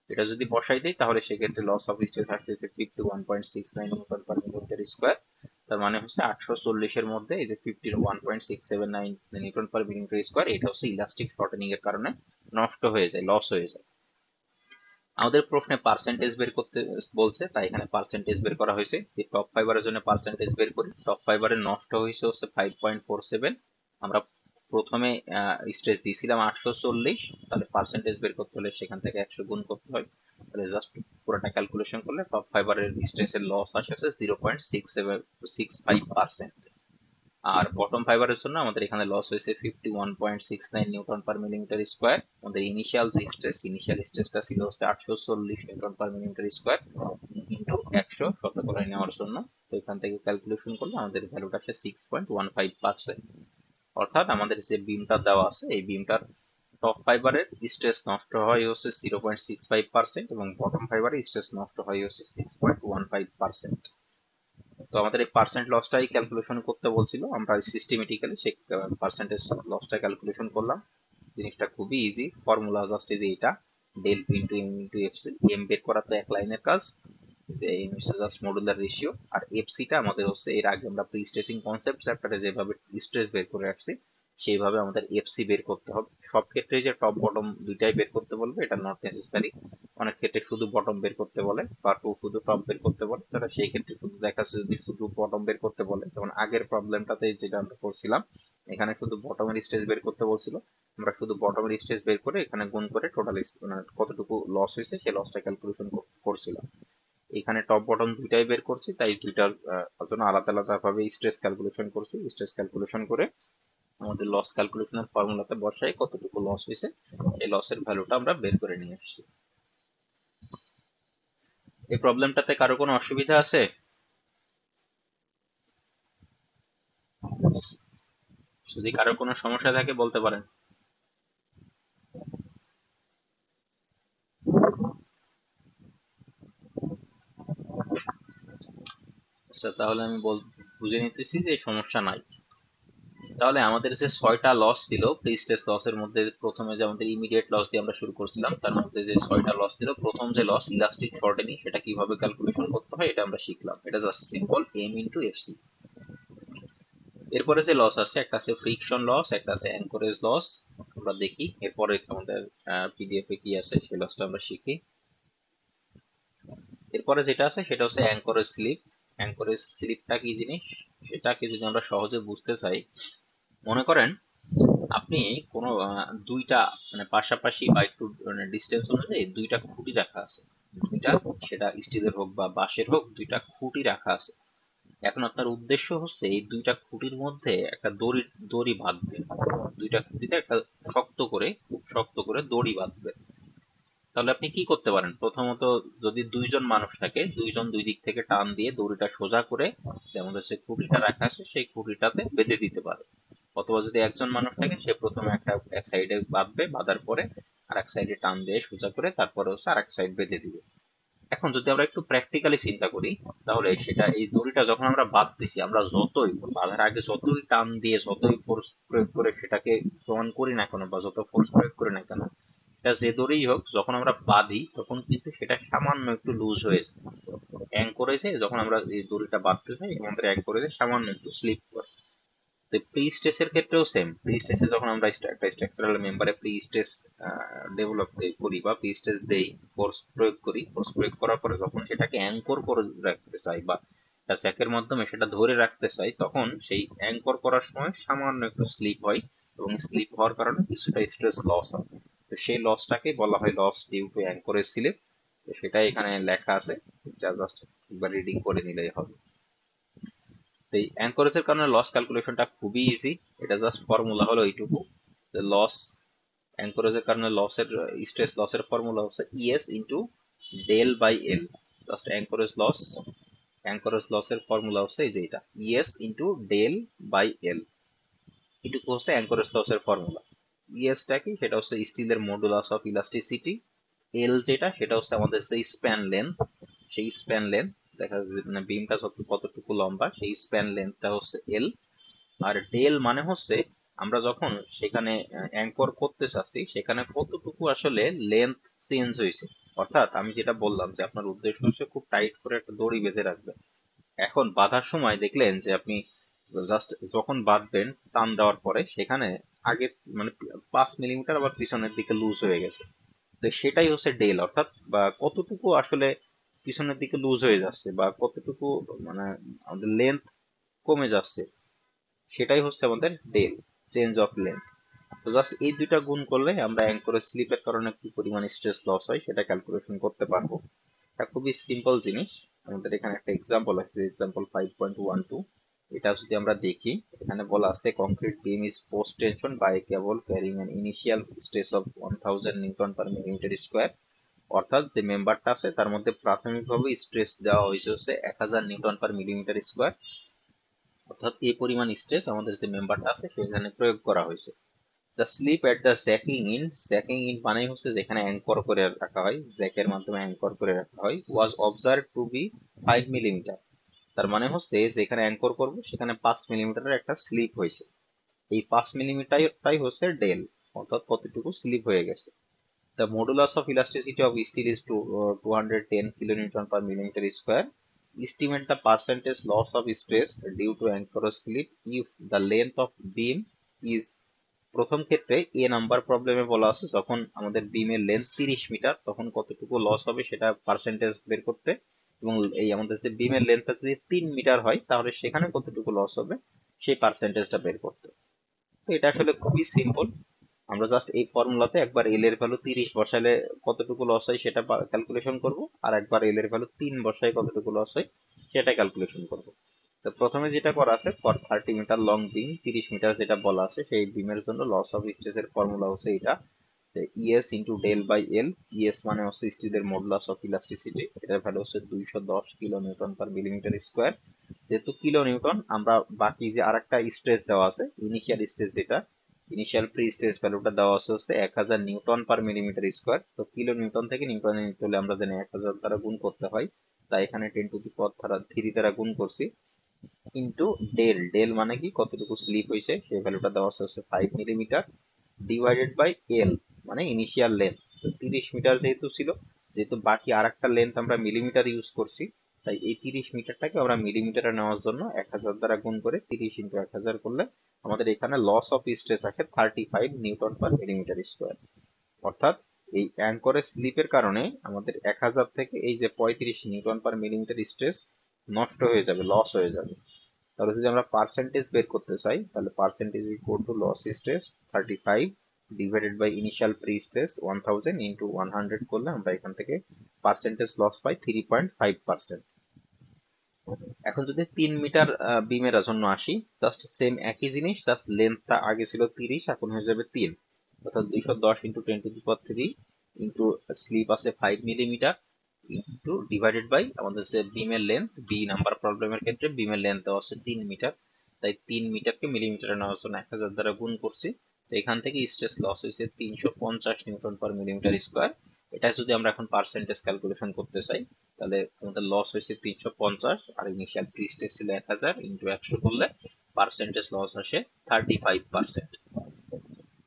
এটা যদি বসাই দিই তাহলে সেক্ষেত্রে লস অফ স্ট্রেস আসতেছে 51.69 নিউটন পার মিলিমিটার স্কোয়ার। তার মানে হচ্ছে 840 এর মধ্যে এই যে 51.679 নিউটন পার মিলিমিটার স্কোয়ার, এটা হচ্ছে ইলাস্টিক শর্টেনিং এর কারণে নষ্ট হয়ে যায়, লস হয়ে যায়। আমাদের প্রশ্নে পার্সেন্টেজ বের করতে বলছে তাই এখানে পার্সেন্টেজ বের করা হয়েছে। যে টপ ফাইবারের জন্য পার্সেন্টেজ বের করি, টপ ফাইবারের নষ্ট হয়েছে হচ্ছে 5.47। আমরা প্রথমে স্ট্রেস দিয়েছিলাম 840, তাহলে পার্সেন্টেজ বের করতে হলে সেখান থেকে 100 গুণ করতে হয়, তাহলে জাস্ট পুরোটা ক্যালকুলেশন করলে টপ ফাইবারের স্ট্রেসের লস আসে 0.6765%। আর বটম ফাইবারের জন্য আমাদের এখানে লস হয়েছে 51.69 নিউটন পার মিলিমিটার স্কোয়ার। আমাদের ইনিশিয়াল স্ট্রেসটা ছিল হচ্ছে 840 newton per millimetre square into 100 শতকরা নেওয়ার জন্য। তো এখান থেকে ক্যালকুলেশন করলে আমাদের ভ্যালুটা আসে 6.15%। অর্থাৎ আমাদের যে বিমটা দেওয়া আছে এই বিমটার টপ ফাইবারের স্ট্রেস নষ্ট হয় হচ্ছে 0.65%, এবং বটম ফাইবারের স্ট্রেস নষ্ট হয় হচ্ছে 6.15%। তো আমাদের এই পার্সেন্ট লসটাই ক্যালকুলেশন করতে বলছিল, আমরা সিস্টেমেটিক্যালি সেই পার্সেন্টেজ লসটা ক্যালকুলেশন করলাম। জিনিসটা খুবই ইজি, ফর্মুলা জাস্ট এই যে এটা del P into M into FC. M বের করা তো এক লাইনের কাজ, যে এম হচ্ছে জাস্ট মডুলার রেশিও, আর এফসিটা আমাদের হচ্ছে এর আগে আমরা প্রি স্ট্রেসিং কনসেপ্ট চ্যাপ্টারে যেভাবে স্ট্রেস বের করে আসছি সেইভাবে আমাদের এফসি বের করতে হবে। সব ক্ষেত্রে যে টপ বটম দুইটাই বের করতে বলবে এটা নট নেসেসারি, অনেক ক্ষেত্রে শুধু বটম বের করতে বলে বা শুধু টপ বের করতে বলে, তারা সেই ক্ষেত্রে শুধু দেখাচ্ছে যদি শুধু বটম বের করতে বলে, যেমন আগের প্রবলেমটাতে যেটা আমরা করছিলাম এখানে শুধু বটমের স্ট্রেস বের করতে বলছিল, আমরা শুধু বটমের স্ট্রেস বের করে এখানে গুণ করে টোটাল মানে কতটুকু লস হয়েছে সেই লসটা ক্যালকুলেশন করছিলাম। এখানে টপ বটম দুইটাই বের করছি, তাই দুইটার জন্য আলাদা আলাদা ভাবে স্ট্রেস ক্যালকুলেশন করছি। স্ট্রেস ক্যালকুলেশন করে আমাদের লস ক্যালকুলেশনের ফর্মুলাতে বসাই কতটুকু লস হয়েছে এই লসের ভ্যালুটা আমরা বের করে নিয়ে আসছি। এই প্রবলেমটাতে কারো কোনো অসুবিধা আছে? যদি কারো কোনো সমস্যা থাকে বলতে পারেন। আচ্ছা, তাহলে আমি বুঝে নিতেছি যে সমস্যা নাই। তাহলে আমাদের যে 6টা লস ছিল প্রি স্টেজ লসের মধ্যে, প্রথমে যে আমাদের ইমিডিয়েট লস দিয়ে আমরা শুরু করছিলাম, তার মধ্যে যে 6টা লস ছিল, প্রথম যে লস ইলাস্টিক শর্টেনিং, সেটা কিভাবে ক্যালকুলেশন করতে হয় এটা আমরা শিখলাম। এটা just simple M into FC. এরপরে যে লস আছে, একটা আছে ফ্রিকশন লস, একটা আছে অ্যাঙ্করেজ লস। আমরা দেখি এরপরে আমাদের পিডিএফ এ কি আছে সেই লসটা আমরা শিখি। এরপরে যেটা আছে সেটা হচ্ছে অ্যাঙ্করেজ স্লিপ। অ্যাঙ্করেজ স্লিপটা কি জিনিস সেটাকে যদি আমরা সহজে বুঝতে চাই, মনে করেন আপনি কোনো দুইটা মানে পাশাপাশি বা একটু মানে ডিস্টেন্স অনুযায়ী দুইটা খুঁটি রাখা আছে, দুইটা, সেটা স্টিলের হোক বা বাঁশের হোক, দুইটা খুঁটি রাখা আছে। এখন আপনার উদ্দেশ্য হচ্ছে এই দুইটা খুঁটির মধ্যে একটা দড়ি দড়ি বাঁধবে, দুইটা খুঁটিতে একটা শক্ত করে, খুব শক্ত করে দড়ি বাঁধবে। তাহলে আপনি কি করতে পারেন, প্রথমত যদি দুইজন মানুষ থাকে, দুইজন দুই দিক থেকে টান দিয়ে দড়িটা সোজা করে যে আমাদের যে খুঁটিটা রাখা আছে সেই খুঁটিটাতে বেঁধে দিতে পারে। অথবা যদি একজন মানুষ থাকে, সে প্রথমে এক সাইডে বাঁধবে, বাঁধার পরে আর এক সাইডে টান দিয়ে সোজা করে তারপরে হচ্ছে আর এক সাইড বেঁধে দিবে। এখন যদি আমরা একটু প্র্যাকটিক্যালি চিন্তা করি, তাহলে সেটা এই দড়িটা যখন আমরা বাঁধতেছি, আমরা যতই বাঁধার আগে যতই টান দিয়ে যতই ফোর্স প্রয়োগ করে সেটাকে প্রমাণ করি না কেন বা যত ফোর্স প্রয়োগ করি না কেন, এটা যে দড়িই হোক যখন আমরা বাঁধি তখন কিন্তু সেটা সামান্য একটু লুজ হয়ে যায়। অ্যাঙ্করেজে যখন আমরা এই দড়িটা বাঁধতে চাই আমাদের অ্যাঙ্করেজে সামান্য একটু স্লিপ করে। তো প্রি স্ট্রেসের ক্ষেত্রেও সেম, প্রি স্ট্রেসে যখন আমরা একটা স্ট্রাকচারাল মেম্বারে প্রি স্ট্রেস ডেভেলপ করি বা প্রি স্ট্রেস দেই, ফোর্স প্রয়োগ করি, ফোর্স প্রয়োগ করার পরে যখন সেটাকে অ্যাঙ্কর করে রাখতে চাই বা স্যাকের মাধ্যমে সেটা ধরে রাখতে চাই, তখন সেই অ্যাঙ্কর করার সময় সামান্য একটু স্লিপ হয় এবং স্লিপ হওয়ার কারণে কিছুটা স্ট্রেস লস হয়। তো সেই লসটাকে বলা হয় loss due to anchorage slip. তো সেটাই এখানে লেখা আছে, যা জাস্ট একবার রিডিং করে নিলেই হবে। তো এই অ্যাঙ্করেজের কারণে লস ক্যালকুলেশনটা খুবই ইজি। এটা জাস্ট ফর্মুলা হলো এইটুকু, লস অ্যাঙ্করেজের কারণে লসের স্ট্রেস লসের ফর্মুলা হচ্ছে ES into del by L. Just anchorage loss, anchorage লসের ফর্মুলা হচ্ছে এই যে এটা, ES into del by L. এটুকু হচ্ছে অ্যাঙ্করেজ লসের ফর্মুলা। ইএসটা কি, সেটা হচ্ছে স্টিলের মডুলাস অফ ইলাস্টিসিটি। এল যেটা, সেটা হচ্ছে আমাদের সেই স্প্যান লেন্থ, সেই স্প্যান লেন্থ দেখা যাচ্ছে মানে বিমটা কতটুকু লম্বা সেই স্প্যান লেন্থটা হচ্ছে এল। আর ডেল মানে হচ্ছে আমরা যখন সেখানে অ্যাঙ্কর করতে চাচ্ছি সেখানে কতটুকু আসলে লেন্থ চেঞ্জ হয়েছে। অর্থাৎ আমি যেটা বললাম যে আপনার উদ্দেশ্য হচ্ছে খুব টাইট করে একটা দড়ি বেঁধে রাখবে, এখন বাঁধার সময় দেখলেন যে আপনি জাস্ট যখন বাঁধবেন টান দেওয়ার পরে সেখানে আগে মানে 5 মিলিমিটার আবার পিছনের দিকে লুজ হয়ে গেছে। তো সেটাই হচ্ছে ডেল, অর্থাৎ বা কতটুকু আসলে পিছনের দিকে লুজ হয়ে যাচ্ছে বা কতটুকু মানে আমাদের লেন্থ কমে যাচ্ছে, সেটাই হচ্ছে আমাদের ডেল, চেঞ্জ অফ লেন্থ। তো জাস্ট এই দুইটা গুণ করলে আমরা অ্যাঙ্করের স্লিপের কারণে কি পরিমাণ স্ট্রেস লস হয় সেটা ক্যালকুলেশন করতে পারবো। এটা খুবই সিম্পল জিনিস। আমাদের এখানে একটা এক্সাম্পল আছে, এক্সাম্পল 5.12। এটা যদি আমরা দেখি, এখানে বলা আছে concrete beam is post tension by cable carrying an initial stress of 1000 newton per millimetre square. অর্থাৎ যে মেম্বারটা আছে তার মধ্যে প্রাথমিকভাবে স্ট্রেস দেওয়া হয়েছে হচ্ছে 1000 নিউটন পার মিলিমিটার স্কোয়ার। অর্থাৎ এই পরিমাণ স্ট্রেস আমাদের যে মেম্বারটা আছে সেখানে প্রয়োগ করা হয়েছে। The sleep at the sacking in মানে হচ্ছে যেখানে অ্যাঙ্কর করে রাখা হয়, জ্যাকের মাধ্যমে অ্যাঙ্কর করে রাখা হয়, ওয়াজ অবজার্ভ টু বি 5 মিলিমিটার। তার মানে হচ্ছে যেখানে অ্যাঙ্কর করবো সেখানে 5 মিলিমিটারের একটা স্লিপ হয়েছে। এই 5 মিলিমিটারটাই হচ্ছে ডেল, অর্থাৎ কতটুকু স্লিপ হয়ে গেছে। The modulus of elasticity of steel is 210 kilonewton per millimeter square. Estimate the percentage loss of stress due to anchor slip if the length of beam is, প্রথম ক্ষেত্রে এ নাম্বার প্রবলেমে বলা আছে যখন আমাদের বিমের লেন্থ 30 মিটার তখন কতটুকু লস হবে সেটা পার্সেন্টেজ বের করতে, এবং এই আমাদের যে বিমের লেন্থটা যদি 3 মিটার হয় তাহলে সেখানে কতটুকু লস হবে সেই পার্সেন্টেজটা বের করতে। তো এটা আসলে খুবই সিম্পল। আমরা জাস্ট এই ফর্মুলাতে একবার এল এর ভ্যালু 30 বসালে কতটুকু লস হয় সেটা ক্যালকুলেশন করব, আর একবার এল এর ভ্যালু 3 বসায় কতটুকু লস হয় সেটা ক্যালকুলেশন করব। তো প্রথমে যেটা করা আছে, for 30 metre long beam, 30 metre যেটা বলা আছে সেই বিমের জন্য লস অফ স্ট্রেসের ফর্মুলা হচ্ছে এটা, ES into del by L. E S মানে হচ্ছে স্টিলের মডুলাস অফ ইলাস্টিসিটি, এটার ভ্যালু হচ্ছে 210 kilo newton per millimetre square. যেহেতু কিলো নিউটন, আমরা বাকি যে আরেকটা স্ট্রেস দেওয়া আছে ইনিশিয়াল স্ট্রেস, যেটা ইনিশিয়াল প্রি স্ট্রেস ভ্যালুটা দেওয়া আছে হচ্ছে 1000 নিউটন পার মিলিমিটার স্কোয়ার। তো কিলো নিউটন থেকে নিউটনে নিতে হলে আমরা জানি 1000 দ্বারা গুণ করতে হয়, তাই এখানে 10 টু দি পাওয়ার 3 দ্বারা গুণ করছি, ইন্টু ডেল। ডেল মানে কি, কতটুকু স্লিপ হয়েছে সেই ভ্যালুটা দেওয়া আছে হচ্ছে 5 মিলিমিটার, ডিভাইডেড বাই এল মানে ইনিশিয়াল লেন্থ। তো 30 মিটার যেহেতু ছিল, যেহেতু বাকি আর একটা লেন্থ আমরা মিলিমিটার ইউজ করছি, তাই এই 30 মিটারটাকে আমরা মিলিমিটারে নেওয়ার জন্য 1000 দ্বারা গুণ করে 30 ইন্টু 1000 করলে আমাদের এখানে লস অফ স্ট্রেস আসে 35 নিউটন পার মিলিমিটার স্কোয়ার। অর্থাৎ এই অ্যাঙ্করের স্লিপের কারণে আমাদের 1000 থেকে এই যে 35 নিউটন পার মিলিমিটার স্ট্রেস নষ্ট হয়ে যাবে, লস হয়ে যাবে। তাহলে যদি আমরা পার্সেন্টেজ বের করতে চাই, তাহলে percentage equal to loss stress 35 divided by initial pre stress 1000 into 100 করলে আমরা এখান থেকে পার্সেন্টেজ লস পাই 3.5%। এখন যদি 3 মিটার বিমের জন্য আসি, জাস্ট সেম একই জিনিস, জাস্ট লেন্থটা আগে ছিল 30, এখন হয়ে যাবে 3, অর্থাৎ 210 into 10 to the power 3 into slip আছে 5 মিলিমিটার ইন্টু ডিভাইডেড বাই আমাদের যে বিমের লেন্থ, বি নাম্বার প্রবলেমের ক্ষেত্রে বিমের লেন্থ দেওয়া আছে 3 মিটার, তাই 3 মিটারকে মিলিমিটারে নেওয়ার জন্য 1000 দ্বারা গুণ করছি। তো এখান থেকে স্ট্রেস লস হয়েছে 350 নিউটন পার মিলিমিটার স্কোয়ার। এটা যদি আমরা এখন পার্সেন্টেজ ক্যালকুলেশন করতে চাই, তাহলে আমাদের লস হয়েছে 350, আর ইনিশিয়াল প্রি স্ট্রেস ছিল 1000 ইন্টু 100 করলে পার্সেন্টেজ লস আসে 35%।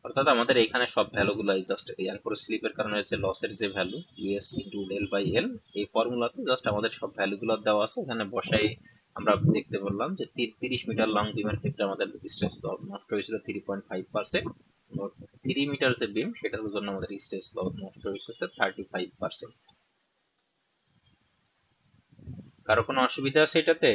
অর্থাৎ আমাদের এখানে সব ভ্যালুগুলো জাস্ট এই অ্যাঙ্কর স্লিপের কারণে হচ্ছে লসের যে value E S into del by L, এই ফর্মুলাতে জাস্ট আমাদের সব ভ্যালুগুলো দেওয়া আছে, এখানে বসাই আমরা দেখতে বললাম যে 30 মিটার লং বিমের ক্ষেত্রে আমাদের স্ট্রেস নষ্ট হয়েছিল 3.5%, 3 মিটার যে বিম সেটার জন্য আমাদের স্ট্রেস নষ্ট হয়েছে 35%। কারো কোনো অসুবিধা আছে এটাতে?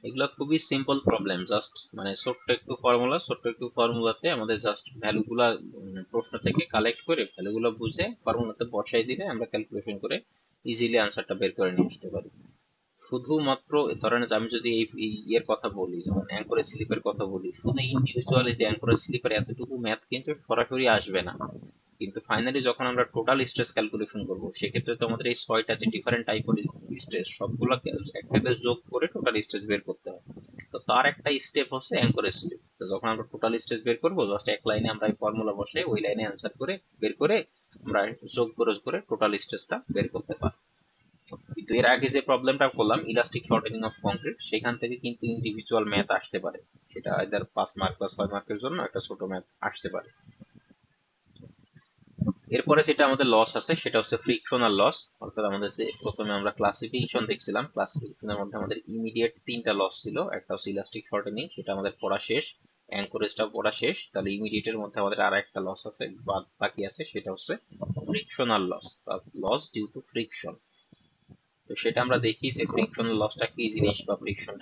এগুলো খুবই সিম্পল প্রবলেম, জাস্ট মানে ছোট্ট একটু ফর্মুলাতে আমাদের জাস্ট ভ্যালুগুলা প্রশ্ন থেকে কালেক্ট করে ভ্যালুগুলো বুঝে ফর্মুলাতে বসাই দিলে আমরা ক্যালকুলেশন করে ইজিলি আনসারটা বের করে নিয়ে আসতে পারি। শুধুমাত্র ধরেন যে আমি যদি এই ইয়ের কথা বলি, যেমন অ্যাঙ্করের স্লিপের কথা বলি, শুধু ইন্ডিভিজুয়ালি যে অ্যাঙ্করের স্লিপের এতটুকু ম্যাথ কিন্তু সরাসরি আসবে না, কিন্তু ফাইনালি যখন আমরা টোটাল স্ট্রেস ক্যালকুলেশন করব সেক্ষেত্রে তো আমাদের এই 6টা যে ডিফারেন্ট টাইপের স্ট্রেস সবগুলো একসাথে যোগ করে টোটাল স্ট্রেস বের করতে হয়। তো তার একটা স্টেপ হচ্ছে অ্যাঙ্করের স্লিপ। তো যখন আমরা টোটাল স্ট্রেস বের করবো, জাস্ট এক লাইনে আমরা এই ফর্মুলা বসে ওই লাইনে অ্যান্সার করে বের করে আমরা যোগ করে টোটাল স্ট্রেসটা বের করতে পারি। কিন্তু এর আগে যে প্রবলেমটা করলাম ইলাস্টিক শর্টেনিং অফ কংক্রিট, সেখান থেকে কিন্তু ইন্ডিভিজুয়াল ম্যাথ আসতে পারে, সেটা আইদার 5 মার্ক বা 6 মার্কের জন্য একটা ছোট ম্যাথ আসতে পারে। এরপরে যেটা আমাদের লস আছে সেটা হচ্ছে ফ্রিকশনাল লস। অর্থাৎ আমাদের যে প্রথমে আমরা ক্লাসিফিকেশন দেখছিলাম, ক্লাসিফিকেশনের মধ্যে আমাদের ইমিডিয়েট 3টা লস ছিল, একটা হচ্ছে ইলাস্টিক শর্টেনিং, সেটা আমাদের পড়া শেষ, অ্যাঙ্করেজটা পড়া শেষ, তাহলে ইমিডিয়েটের মধ্যে আমাদের আর একটা লস আছে বাকি আছে, সেটা হচ্ছে ফ্রিকশনাল লস বা লস ডিউ টু ফ্রিকশন। তো সেটা আমরা দেখি যে ফ্রিকশনাল লসটা কি জিনিস, বা ফ্রিকশন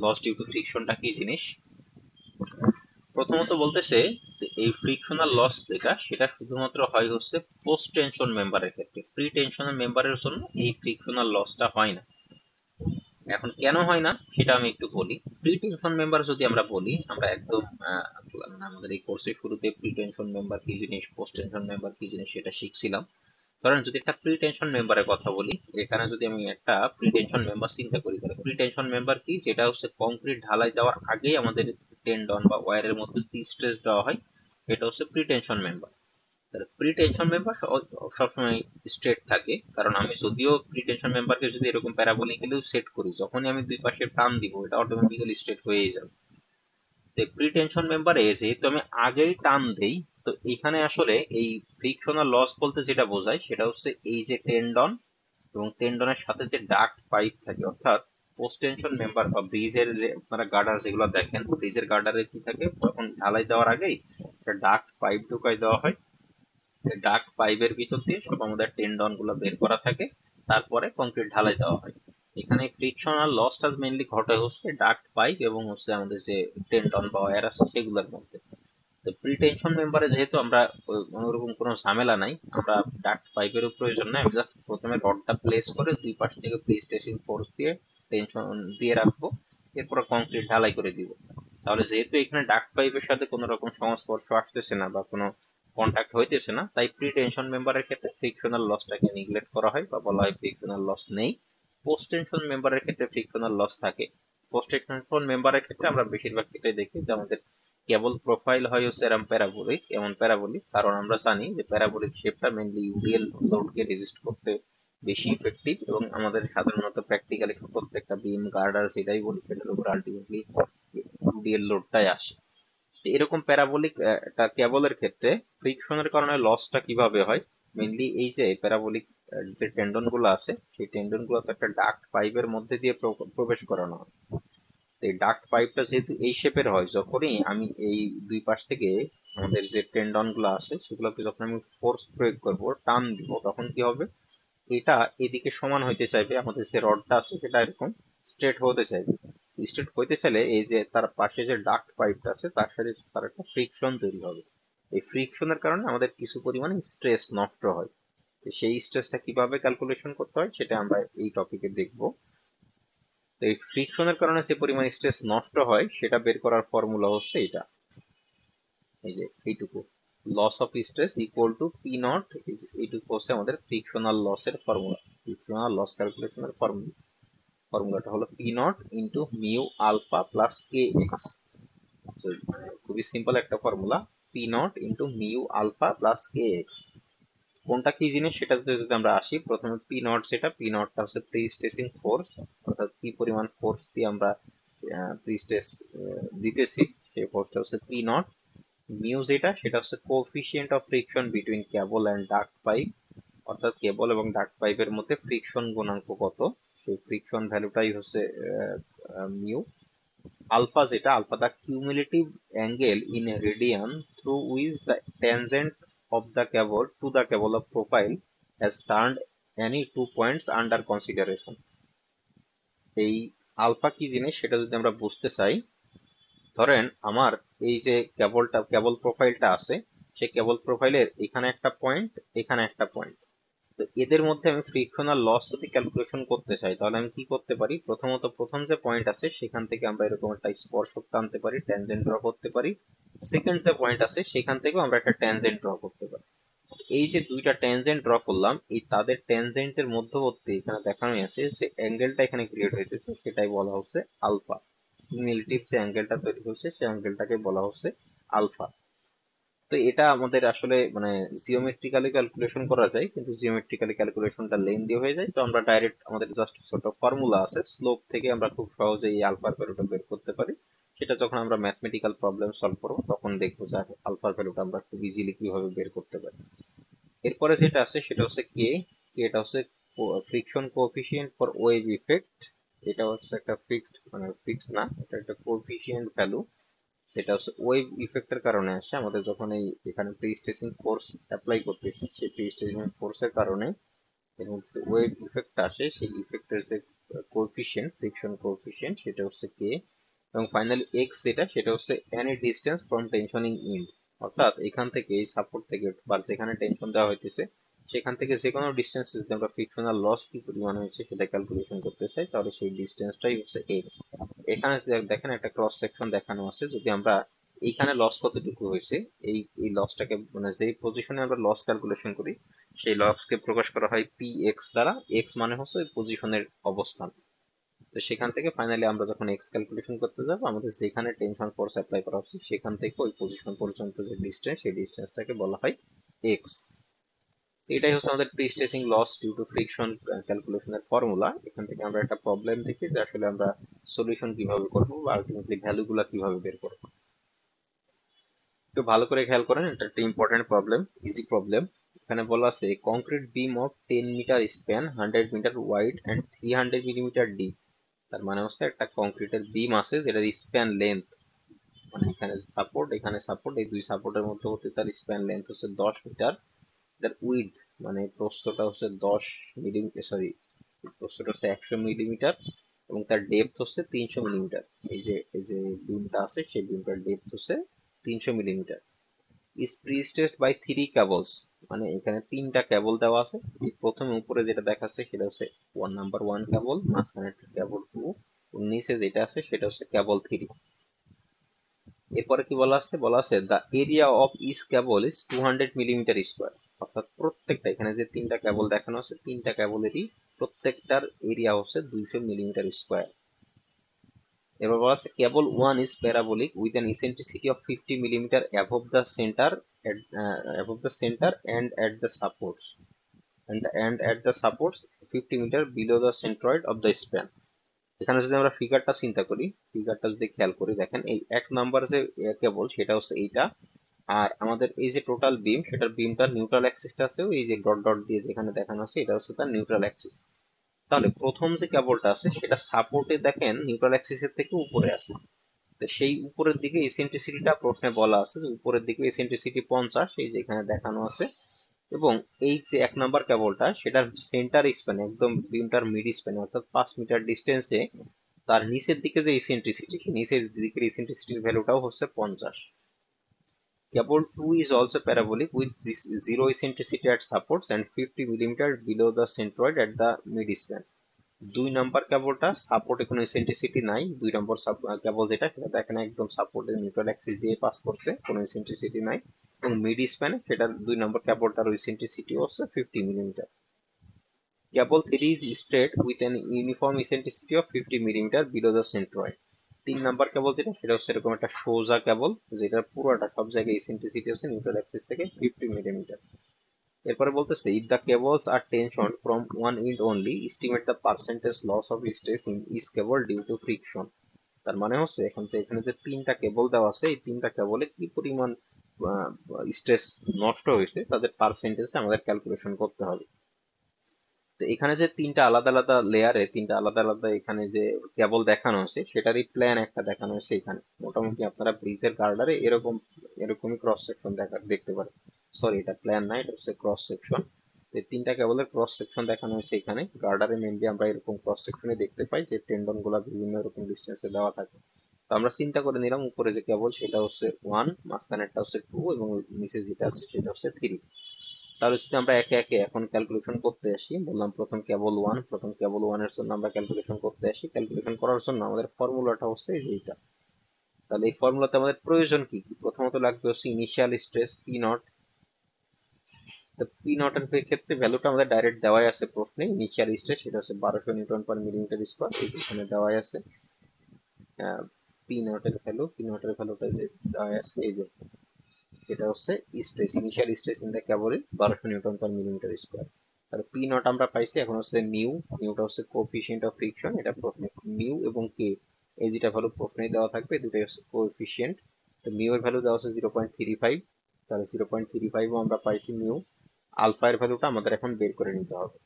লস ডিউ টু ফ্রিকশনটা কি জিনিস। প্রথমত বলতেছে যে এই ফ্রিকশনাল লস যেটা, সেটা শুধুমাত্র হয় হচ্ছে পোস্ট টেনশন মেম্বারের ক্ষেত্রে, প্রি টেনশনাল মেম্বারের জন্য এই ফ্রিকশনাল লসটা হয় না। এখন কেন হয় না সেটা আমি একটু বলি। প্রি টেনশন মেম্বার যদি আমরা বলি, আমরা একদম আমাদের এই কোর্সের শুরুতে প্রি টেনশন মেম্বার কি জিনিস, পোস্ট টেনশন মেম্বার কি জিনিস সেটা শিখছিলাম। ধরেন যদি একটা প্রি টেনশন মেম্বারের কথা বলি, এখানে যদি আমি একটা প্রি টেনশন মেম্বার চিন্তা করি, তাহলে প্রি টেনশন মেম্বার কি, যেটা হচ্ছে কংক্রিট ঢালাই দেওয়ার আগেই আমাদের টেন্ডন বা ওয়্যারের মধ্যে স্ট্রেস দেওয়া হয়, এটা হচ্ছে প্রি টেনশন মেম্বার। তাহলে প্রি টেনশন মেম্বার সবসময় স্ট্রেট থাকে, কারণ আমি যদিও প্রি টেনশন মেম্বারকে যদি এরকম প্যারাবোলিক্যালিও সেট করি, যখনই আমি দুই পাশে টান দিব এটা অটোমেটিক্যালি স্ট্রেট হয়েই যাবে। প্রি টেনশন মেম্বারে যেহেতু আমি আগেই টান দেই, তো এখানে আসলে এই ফ্রিকশনাল লস বলতে যেটা বোঝায় সেটা হচ্ছে এই যে টেন্ডন এবং টেন্ডনের সাথে যে ডাক্ট পাইপ থাকে, অর্থাৎ পোস্ট টেনশন মেম্বার বা ব্রিজের যে আপনারা গার্ডার যেগুলো দেখেন, ব্রিজের গার্ডারে কি থাকে, তখন ঢালাই দেওয়ার আগেই একটা ডাক্ট পাইপ ঢুকাই দেওয়া হয়, ডাক্ট পাইপের ভিতর দিয়ে সব আমাদের টেন্ডন গুলো বের করা থাকে, তারপরে কংক্রিট ঢালাই দেওয়া হয়। এখানে ফ্রিকশনাল লসটা মেইনলি ঘটে হচ্ছে ডাক্ট পাইপ এবং হচ্ছে আমাদের যে টেন্ডন বা ওয়্যার আছে সেগুলোর মধ্যে। তো প্রি টেনশন মেম্বারে যেহেতু আমরা ওরকম কোনো ঝামেলা নাই, আমরা ডাক্ট পাইপেরও প্রয়োজন নাই, আমি জাস্ট প্রথমে রডটা প্লেস করে দুই পাশ থেকে প্রি স্ট্রেসিং ফোর্স দিয়ে টেনশন দিয়ে রাখবো, এরপর কংক্রিট ঢালাই করে দিব। তাহলে যেহেতু এখানে ডাক্ট পাইপের সাথে কোনো রকম সংস্পর্শ আসতেছে না বা কোনো কন্ট্যাক্ট হইতেছে না, তাই প্রি টেনশন মেম্বারের ক্ষেত্রে ফ্রিকশনাল লসটাকে নিগলেক্ট করা হয় বা বলা হয় ফ্রিকশনাল লস নেই। পোস্ট টেনশন মেম্বারের ক্ষেত্রে ফ্রিকশনাল লস থাকে। পোস্ট টেনশন মেম্বারের ক্ষেত্রে আমরা বেশিরভাগ ক্ষেত্রে দেখি যে আমাদের কেবল প্রোফাইল হয় হচ্ছে এরকম প্যারাবোলিক, এমন প্যারাবোলিক কারণ আমরা জানি যে প্যারাবোলিক শেপটা মেনলি ইউডিএল লোডকে রেজিস্ট করতে বেশি ইফেক্টিভ, এবং আমাদের সাধারণত প্র্যাকটিক্যালি প্রত্যেকটা বিম গার্ডার সেটাই বলি, সেটার উপর আলটিমেটলি ইউডিএল লোডটাই আসে। তো এরকম প্যারাবোলিক একটা কেবলের ক্ষেত্রে ফ্রিকশনের কারণে লসটা কিভাবে হয়, মেনলি এই যে প্যারাবোলিক যে টেন্ডন গুলো আছে সেই টেন্ডন গুলো তো একটা ডাক্ট পাইপের মধ্যে দিয়ে প্রবেশ করানো হয়। এই ডাক্ট পাইপটা যেহেতু এই শেপের হয়, যখনই আমি এই দুই পাশ থেকে আমাদের যে টেন্ডন গুলো আছে সেগুলোকে যখন আমি ফোর্স প্রয়োগ করব, টান দিব, তখন কি হবে, এটা এদিকে সমান হইতে চাইবে, আমাদের যে রডটা আছে সেটা এরকম স্ট্রেট হতে চাইবে। স্ট্রেট হইতে চাইলে এই যে তার পাশে যে ডাক্ট পাইপটা আছে তার সাথে তার একটা ফ্রিকশন তৈরি হবে। এই ফ্রিকশনের কারণে আমাদের কিছু পরিমাণে স্ট্রেস নষ্ট হয়। তো সেই স্ট্রেসটা কিভাবে ক্যালকুলেশন করতে হয় সেটা আমরা এই টপিকে দেখবো। তো এই ফ্রিকশনের কারণে যে পরিমাণ স্ট্রেস নষ্ট হয় সেটা বের করার ফর্মুলা হচ্ছে এটা, এই যে এইটুকু, loss of stress equal to P naught, এইটুকু হচ্ছে আমাদের ফ্রিকশনাল লসের ফর্মুলা। ফ্রিকশনাল লস ক্যালকুলেশনের ফর্মুলাটা হলো P not into mu alpha plus K X. খুবই সিম্পল একটা formula, P not into mu alpha plus K X. কোনটা কি জিনিস সেটাতে যদি আমরা আসি, প্রথমে পি নট, যেটা পি নটটা হচ্ছে প্রি স্ট্রেসিং ফোর্স, অর্থাৎ কি পরিমাণ ফোর্স দিয়ে আমরা প্রি স্ট্রেস দিতেছি, সেই ফোর্সটা হচ্ছে পি নট। মিউ যেটা সেটা হচ্ছে coefficient of friction between cable and duct pipe, অর্থাৎ কেবল এবং ডাক্ট পাইপের মধ্যে ফ্রিকশন গুণাঙ্ক কত, সেই ফ্রিকশন ভ্যালুটাই হচ্ছে মিউ। আলফা যেটা, alpha the cumulative angle in radian through which the tangent of the cable to the cable of profile has turned any two points under consideration. এই আলফা কি জিনিস সেটা যদি আমরা বুঝতে চাই, ধরেন আমার এই যে কেবল প্রোফাইলটা আছে, সেই কেবল প্রোফাইলের এখানে একটা পয়েন্ট, এখানে একটা পয়েন্ট, তো এদের মধ্যে আমি ফ্রিকশনাল লস যদি ক্যালকুলেশন করতে চাই তাহলে আমি কি করতে পারি, প্রথমত প্রথম যে পয়েন্ট আছে সেখান থেকে আমরা এরকম একটা স্পর্শক টানতে পারি, ট্যানজেন্ট ড্র করতে পারি। সেকেন্ড যে পয়েন্ট আছে সেখান থেকেও আমরা একটা ট্যানজেন্ট ড্র করতে পারি। এই যে দুইটা ট্যানজেন্ট ড্র করলাম, এই তাদের ট্যানজেন্টের মধ্যবর্তী এখানে দেখানোই আছে যে অ্যাঙ্গেলটা এখানে ক্রিয়েট হইতেছে সেটাই বলা হচ্ছে আলফা। রিলেটিভ যে অ্যাঙ্গেলটা তৈরি হচ্ছে সেই অ্যাঙ্গেলটাকে বলা হচ্ছে আলফা। তো এটা আমাদের আসলে মানে জিওমেট্রিক্যালি ক্যালকুলেশন করা যায়, কিন্তু জিওমেট্রিক্যালি ক্যালকুলেশনটা লেন্দি হয়ে যায়, তো আমরা ডাইরেক্ট আমাদের জাস্ট ছোট ফর্মুলা আছে, স্লোপ থেকে আমরা খুব সহজে এই আলফার ভ্যালুটা বের করতে পারি। সেটা যখন আমরা ম্যাথমেটিক্যাল প্রবলেম সলভ করবো তখন দেখবো যে আলফার ভ্যালুটা আমরা খুব ইজিলি কিভাবে বের করতে পারি। এরপরে যেটা আছে সেটা হচ্ছে কে, এটা হচ্ছে friction coefficient for wave effect. এটা হচ্ছে একটা ফিক্সড, মানে ফিক্সড না, এটা একটা কোএফিসিয়েন্ট ভ্যালু, সেটা হচ্ছে ওয়েভ ইফেক্টের কারণে আসে আমাদের যখন এই এখানে প্রি স্ট্রেসিং ফোর্স অ্যাপ্লাই করতেছি, সেই প্রি স্ট্রেসিং ফোর্সের কারণে এর মধ্যে ওয়েভ ইফেক্ট আসে, সেই ইফেক্টের যে কোএফিসিয়েন্ট, ফ্রিকশন কোএফিসিয়েন্ট, সেটা হচ্ছে কে। এবং ফাইনালি এক্স যেটা, সেটা হচ্ছে এনি ডিস্টেন্স ফ্রম টেনশনিং ইন্ড, অর্থাৎ এখান থেকে এই সাপোর্ট থেকে বা যেখানে টেনশন দেওয়া হইতেছে সেখান থেকে যে কোনো ডিস্টেন্স যদি আমরা ফ্রিকশনাল লস কি পরিমাণ হয়েছে সেটা ক্যালকুলেশন করতে চাই তাহলে সেই ডিস্টেন্সটাই হচ্ছে এক্স। এখানে দেখেন একটা ক্রস সেকশন দেখানো আছে, যদি আমরা এইখানে লস কতটুকু হয়েছে, এই এই লসটাকে মানে যেই পজিশনে আমরা লস ক্যালকুলেশন করি সেই লসকে প্রকাশ করা হয় পি এক্স দ্বারা। এক্স মানে হচ্ছে ওই পজিশনের অবস্থান। তো সেখান থেকে ফাইনালি আমরা যখন এক্স ক্যালকুলেশন করতে যাব, আমাদের যেখানে টেনশন ফোর্স অ্যাপ্লাই করা হচ্ছে সেখান থেকে ওই পজিশন পর্যন্ত যে ডিস্টেন্স, সেই ডিস্টেন্সটাকে বলা হয় এক্স। এটাই হচ্ছে আমাদের pre stressing loss due to friction ক্যালকুলেশনের ফর্মুলা। এখান থেকে আমরা একটা প্রবলেম দেখি যে আসলে আমরা সলিউশন কিভাবে করব বা আলটিমেটলি ভ্যালুগুলো কিভাবে বের করব। একটু ভালো করে খেয়াল করেন, এটা একটা ইম্পর্টেন্ট প্রবলেম, ইজি প্রবলেম। এখানে বলা আছে concrete beam of 10 metre span, 100 metre wide and 300 millimetre deep. তার মানে হচ্ছে একটা কংক্রিটের বিম আছে যেটার স্প্যান লেন্থ, মানে এখানে সাপোর্ট, এখানে সাপোর্ট, এই দুই সাপোর্টের মধ্যবর্তী তার স্প্যান লেন্থ হচ্ছে 10 মিটার, এটার উইথ মানে প্রস্থটা হচ্ছে 10 মিলিমিটার, সরি প্রস্থটা হচ্ছে 100 মিলিমিটার এবং তার ডেপথ হচ্ছে 300 মিলিমিটার। এই যে বিমটা আছে সেই বিমটার ডেপথ হচ্ছে 300 মিলিমিটার। ইজ প্রিস্টেড বাই 3 কেবলস, মানে এখানে 3টা কেবল দেওয়া আছে। এই প্রথমে উপরে যেটা দেখাচ্ছে সেটা হচ্ছে নাম্বার 1 কেবল, মাঝখানে কেবল 2, নিচে যেটা আছে সেটা হচ্ছে কেবল 3। এরপরে কি বলা আছে, বলা আছে the area of each cable is 200 millimetre square. অর্থাৎ প্রত্যেকটা এখানে যে 3টা কেবল দেখানো আছে 3টা কেবলেরই প্রত্যেকটার এরিয়া হচ্ছে 200 মিলিমিটার স্কোয়ার। এবার বলা আছে cable one is parabolic with an eccentricity of 50 millimetre above the centre, above the centre and at the supports, and at the supports 50 metre below the centroid of the span। এখানে যদি আমরা ফিগারটা চিন্তা করি, ফিগারটা যদি খেয়াল করি দেখেন এই 1 নাম্বার যে কেবল সেটা হচ্ছে এইটা, আর আমাদের এই যে টোটাল বিম সেটার বিমটার নিউট্রাল অ্যাক্সিসটা আছে এই যে ডট ডট দিয়ে যেখানে দেখানো আছে এটা হচ্ছে তার নিউট্রাল অ্যাক্সিস। তাহলে প্রথম যে কেবলটা আছে সেটা সাপোর্টে দেখেন নিউট্রাল অ্যাক্সিসের থেকে উপরে আছে। তো সেই উপরের দিকে এসেন্ট্রিসিটিটা প্রশ্নে বলা আছে যে উপরের দিকে এসেন্ট্রিসিটি 50, এই যে এখানে দেখানো আছে। এবং এই যে 1 নাম্বার কেবলটা সেটার সেন্টার স্প্যান একদম বিমটার মিড স্প্যান অর্থাৎ 5 মিটার ডিস্টেন্সে তার নিচের দিকে যে ইসেন্ট্রিসিটি, নিচের দিকের ইসেন্ট্রিসিটির ভ্যালুটাও হচ্ছে 50। কেবল 2 is also parabolic with zero eccentricity at supports and 50 millimetre below the centroid at the mid span। 2 number কেবলটা সাপোর্টে কোনো ইসেন্ট্রিসিটি নাই, 2 নম্বর কেবল যেটা সেটা দেখেন একদম সাপোর্টের নিউট্রাল অ্যাক্সিস দিয়ে পাস করছে, কোনো ইসেন্ট্রিসিটি নাই। এবং মিড স্প্যানে সেটার 2 নম্বর কেবলটার ইসেন্ট্রিসিটি হচ্ছে 50 millimetre. Cable 3 is straight with an uniform eccentricity of 50 millimetre below the centroid। 3 number cable যেটা সেটা হচ্ছে এরকম একটা সোজা কেবল যেটা পুরোটা সব জায়গায় ইসেন্ট্রিসিটি হচ্ছে নিউট্রাল অ্যাক্সিস থেকে 50 মিলিমিটার। এরপরে বলতেছে if the cables are tension from one end only estimate the percentage loss of stress in each cable due to friction. তার মানে হচ্ছে এখানে যে 3টা কেবল দেওয়া আছে এই 3টা কেবলে কি পরিমাণ স্ট্রেস নষ্ট হয়েছে তাদের পার্সেন্টেজটা আমাদের ক্যালকুলেশন করতে হবে। তো এখানে যে 3টা আলাদা আলাদা লেয়ারে 3টা আলাদা আলাদা এখানে যে কেবল দেখানো আছে সেটারই প্ল্যান একটা দেখানো হয়েছে এখানে। মোটামুটি আপনারা ব্রিজের গার্ডারে এরকমই ক্রস সেকশন দেখতে পারেন। সরি এটা প্ল্যান না, এটা হচ্ছে ক্রস সেকশন। এই 3টা কেবলের ক্রস সেকশন দেখানো হয়েছে এখানে। গার্ডারে মেনলি আমরা এরকম ক্রস সেকশনে দেখতে পাই যে টেন্ডন গুলা বিভিন্ন রকম ডিস্টেন্সে দেওয়া থাকে। তো আমরা চিন্তা করে নিলাম উপরে যে কেবল সেটা হচ্ছে 1, মাঝখানেরটা হচ্ছে 2 এবং নিচে যেটা আছে সেটা হচ্ছে 3। তাহলে যদি আমরা একে একে এখন ক্যালকুলেশন করতে আসি, বললাম প্রথম কেবল ওয়ানের জন্য আমরা ক্যালকুলেশন করতে আসি। ক্যালকুলেশন করার জন্য আমাদের ফর্মুলাটা হচ্ছে এই যে এইটা। তাহলে এই ফর্মুলাতে আমাদের প্রয়োজন কি কি, প্রথমত লাগবে হচ্ছে ইনিশিয়াল স্ট্রেস পি নট। তো পি নটের ক্ষেত্রে ভ্যালুটা আমাদের ডাইরেক্ট দেওয়াই আছে প্রশ্নে, ইনিশিয়াল স্ট্রেস সেটা হচ্ছে 1200 নিউটন পার মিলিমিটার স্কোয়ার, এখানে দেওয়াই আছে। পি নটের ভ্যালুটা যে দেওয়াই আছে এই যে এটা হচ্ছে stress, initial stress in the cable 1200 Newton per millimetre square. তাহলে পি নট আমরা পাইছি, এখন হচ্ছে নিউটা হচ্ছে কোএফিসিয়েন্ট অফ ফ্রিকশন, এটা প্রশ্নে নিউ এবং কে এই দুইটা ভ্যালু প্রশ্নেই দেওয়া থাকবে, দুটাই হচ্ছে কোএফিসিয়েন্ট। তো মিউ এর ভ্যালু দেওয়া হচ্ছে 0.35, তাহলে 0.35ও আমরা পাইছি মিউ। আলফা এর ভ্যালুটা আমাদের এখন বের করে নিতে হবে।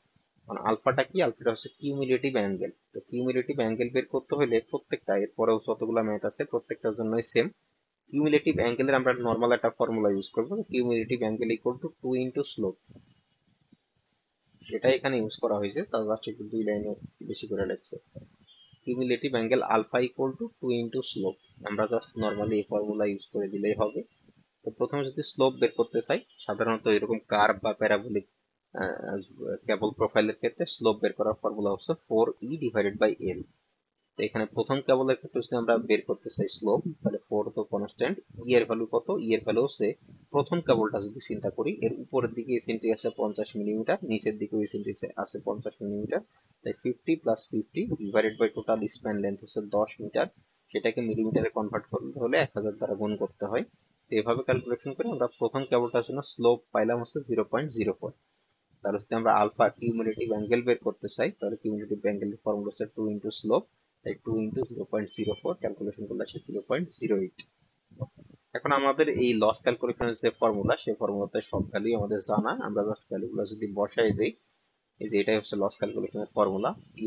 মানে আলফাটা কি, আলফাটা হচ্ছে কিউমুলেটিভ অ্যাঙ্গেল। তো কিউমুলেটিভ অ্যাঙ্গেল বের করতে হলে প্রত্যেকটা এরপরেও যতগুলো ম্যাথ আছে প্রত্যেকটার জন্যই সেম। কিউমুলেটিভ অ্যাঙ্গেলের আমরা নর্মাল একটা ফর্মুলা ইউজ করবো, cumulative angle equal to 2 into slope. সেটা এখানে ইউজ করা হয়েছে, তার জাস্ট একটু 2 লাইনে বেশি করে লিখছে। Cumulative angle alpha equal to 2 into slope. আমরা জাস্ট নর্মালি এই ফর্মুলা ইউজ করে দিলেই হবে। তো প্রথমে যদি স্লোপ বের করতে চাই, সাধারণত এরকম কার্ভ বা প্যারাবোলিক কেবল প্রোফাইলের ক্ষেত্রে স্লোপ বের করার ফর্মুলা হচ্ছে 4e ডিভাইডেড বাই এল। তো এখানে প্রথম কেবলের ক্ষেত্রে যদি আমরা বের করতে চাই স্লোপ, তাহলে 4 তো কনস্ট্যান্ট, ই এর ভ্যালু কত, ই এর ভ্যালু হচ্ছে প্রথম কেবলটা যদি চিন্তা করি এর উপরের দিকে এসেন্ট্রি আছে 50 মিলিমিটার, নিচের দিকে এসেন্ট্রি আছে 50 মিলিমিটার। তাই 50 plus 50 divided by total span length হচ্ছে 10 মিটার, সেটাকে মিলিমিটারে কনভার্ট করতে হলে 1000 দ্বারা গুণ করতে হয়। তো এভাবে ক্যালকুলেশন করে আমরা প্রথম কেবলটার জন্য স্লোপ পাইলাম হচ্ছে 0.04। তাহলে যদি আমরা আলফা কিউমুলেটিভ অ্যাঙ্গেল বের করতে চাই তাহলে কিউমুলেটিভ অ্যাঙ্গেলের ফর্মুলা হচ্ছে 2 ইন্টু স্লোপ, তাই 2 ইন্টু 0.04 ক্যালকুলেশন করলে আসে 0.08। এখন আমাদের এই লস ক্যালকুলেশনের যে ফর্মুলা সেই ফর্মুলাতে সব ভ্যালু আমাদের জানা, আমরা জাস্ট ভ্যালুগুলো যদি বসাই দিই, এই যে এটাই হচ্ছে লস ক্যালকুলেশনের ফর্মুলা। পি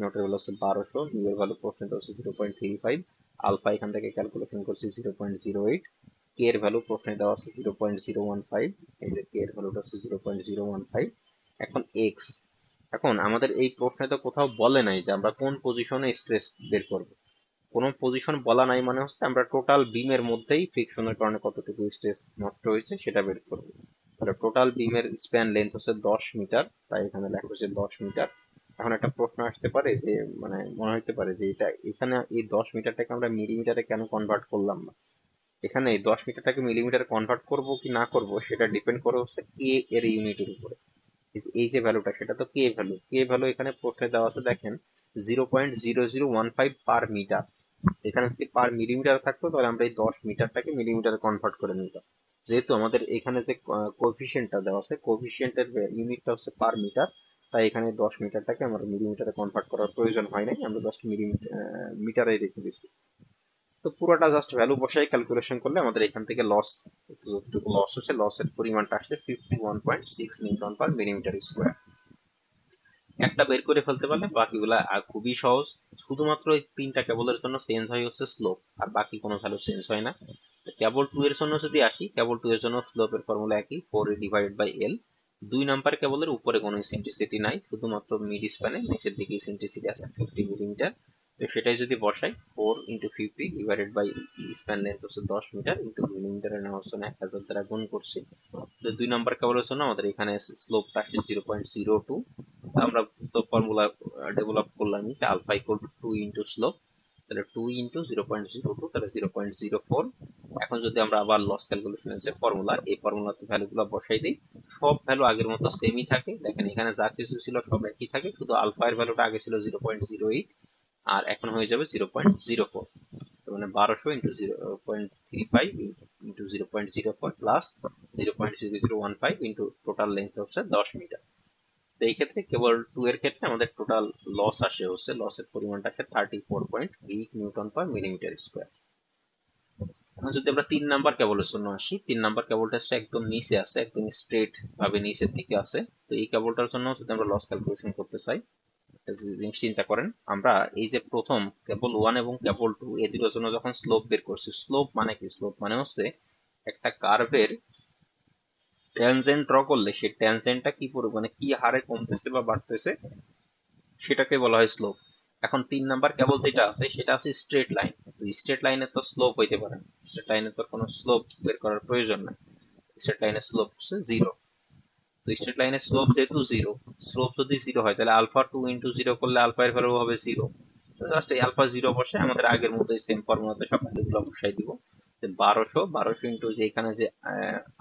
নটের ভ্যালু হচ্ছে 1200, নিউ এর ভ্যালু প্রশ্নটা হচ্ছে 0.35, আলফা এখান থেকে ক্যালকুলেশন করছি 0.08। কে এর ভ্যালু প্রশ্নে দেওয়া আছে 0.015, এই যে কে এর ভ্যালুটা হচ্ছে 0.015। এখন এক্স, এখন আমাদের এই প্রশ্নে তো কোথাও বলে নাই যে আমরা কোন পজিশনে স্ট্রেস বের করব। কোনো পজিশন বলা নাই মানে হচ্ছে আমরা টোটাল বিমের মধ্যেই ফ্রিকশনের কারণে কতটুকু স্ট্রেস নষ্ট হয়েছে সেটা বের করব। তাহলে টোটাল বিমের স্প্যান লেন্থ হচ্ছে 10 মিটার, তাই এখানে লেখা হচ্ছে 10 মিটার। এখন একটা প্রশ্ন আসতে পারে যে মানে মনে হতে পারে যে এটা এখানে এই 10 মিটারটাকে আমরা মিলিমিটারে কেন কনভার্ট করলাম না। এখানে এই 10 মিটারটাকে মিলিমিটারে কনভার্ট করব কি না করব সেটা ডিপেন্ড করে হচ্ছে কে এর ইউনিটের উপরে। এই যে ভ্যালুটা সেটা তো কে ভ্যালু, কে ভ্যালু এখানে প্রশ্নে দেওয়া আছে দেখেন 0.0015 পার মিটার। এখানে যদি পার মিলিমিটার থাকতো তাহলে আমরা এই 10 মিটারটাকে মিলিমিটারে কনভার্ট করে নিতাম। যেহেতু আমাদের এখানে যে কোএফিসিয়েন্টটা দেওয়া আছে, কোএফিসিয়েন্টের ইউনিটটা হচ্ছে পার মিটার, তাই এখানে 10 মিটারটাকে আমরা মিলিমিটারে কনভার্ট করার প্রয়োজন হয় নাই, আমরা জাস্ট মিলিমিটার মিটারে রেখে দিচ্ছি। তো পুরোটা জাস্ট ভ্যালু বসাই ক্যালকুলেশন করলে আমাদের এখান থেকে লস, যতটুকু লস হচ্ছে লসের পরিমাণটা আসছে 51.6 নিউটন পার মিলিমিটার স্কোয়ার। একটা বের করে ফেলতে পারলে বাকিগুলা খুবই সহজ। শুধুমাত্র এই তিনটা কেবলের জন্য চেঞ্জ হয় হচ্ছে স্লোপ, আর বাকি কোনো ভ্যালু চেঞ্জ হয় না। কেবল 2 এর জন্য যদি আসি, কেবল 2 এর জন্য স্লোপের ফর্মুলা একই, 4 ডিভাইডেড বাই এল। 2 নাম্বার কেবলের উপরে কোনো ইসেন্ট্রিসিটি নাই, শুধুমাত্র মিড স্প্যানে নিচের দিকে ইসেন্ট্রিসিটি আছে 50 মিলিমিটার। তো সেটাই যদি বসাই 4 × 50 ডিভাইডেড বাই স্প্যান লেন্থ হচ্ছে 10 মিটার ইন্টু মিলিমিটারে নেওয়ার জন্য 1000 দ্বারা গুণ করছি। তো 2 নাম্বার কেবলের জন্য আমাদের এখানে স্লোপটা আসছে 0.02। আমরা তো ফর্মুলা ডেভেলপ করলাম যে alpha equal to 2 into slope, তাহলে 2 ইন্টু 0.02 তাহলে 0.04। এখন যদি আমরা আবার লস ক্যালকুলেশনের যে ফর্মুলা, এই ফর্মুলাতে ভ্যালুগুলো বসাই দিই, সব ভ্যালু আগের মতো সেমই থাকে। দেখেন এখানে যা কিছু ছিল সব একই থাকে, শুধু আলফা এর ভ্যালুটা আগে ছিল 0.08 আর এখন হয়ে যাবে 0.04। মানে 1200 into 0.35 into 0.04 plus 0.0015 into total length হচ্ছে 10 মিটার। তো এই ক্ষেত্রে কেবল 2 এর ক্ষেত্রে আমাদের টোটাল লস আসে হচ্ছে, লসের পরিমাণটাকে 34.8 নিউটন পার মিলিমিটার স্কোয়ার। এখন যদি আমরা 3 নাম্বার কেবলের জন্য আসি, 3 নাম্বার কেবলটা হচ্ছে একদম নিচে আছে, একদম স্ট্রেট ভাবে নিচের দিকে আছে। তো এই কেবলটার জন্য যদি আমরা লস ক্যালকুলেশন করতে চাই, জিনিস চিন্তা করেন, আমরা এই যে প্রথম কেবল 1 এবং কেবল 2 এই দুটোর জন্য যখন স্লোপ বের করছি, স্লোপ মানে কি? স্লোপ মানে হচ্ছে একটা কার্ভের ট্যানজেন্ট ড্র করলে সেই ট্যানজেন্টটা কি পরিমাণে কি হারে কমতেছে বা বাড়তেছে সেটাকে বলা হয় স্লোপ। এখন 3 নাম্বার কেবল যেটা আছে সেটা আছে স্ট্রেট লাইন। তো স্ট্রেট লাইনের তো স্লোপ হইতে পারে না, স্ট্রেট লাইনের তো কোনো স্লোপ বের করার প্রয়োজন নাই, স্ট্রেট লাইনের স্লোপ হচ্ছে 0। তো স্ট্রেট লাইনের স্লোপ যেহেতু 0, স্লোপ যদি 0 হয় তাহলে আলফা 2 ইন্টু 0 করলে আলফা এর ভ্যালু হবে 0। জাস্ট এই আলফা 0 বসে আমাদের আগের মতোই সেম ফর্মুলাতে সব ভ্যালুগুলো বসাই দিব। 1200 ইন্টু যে এখানে যে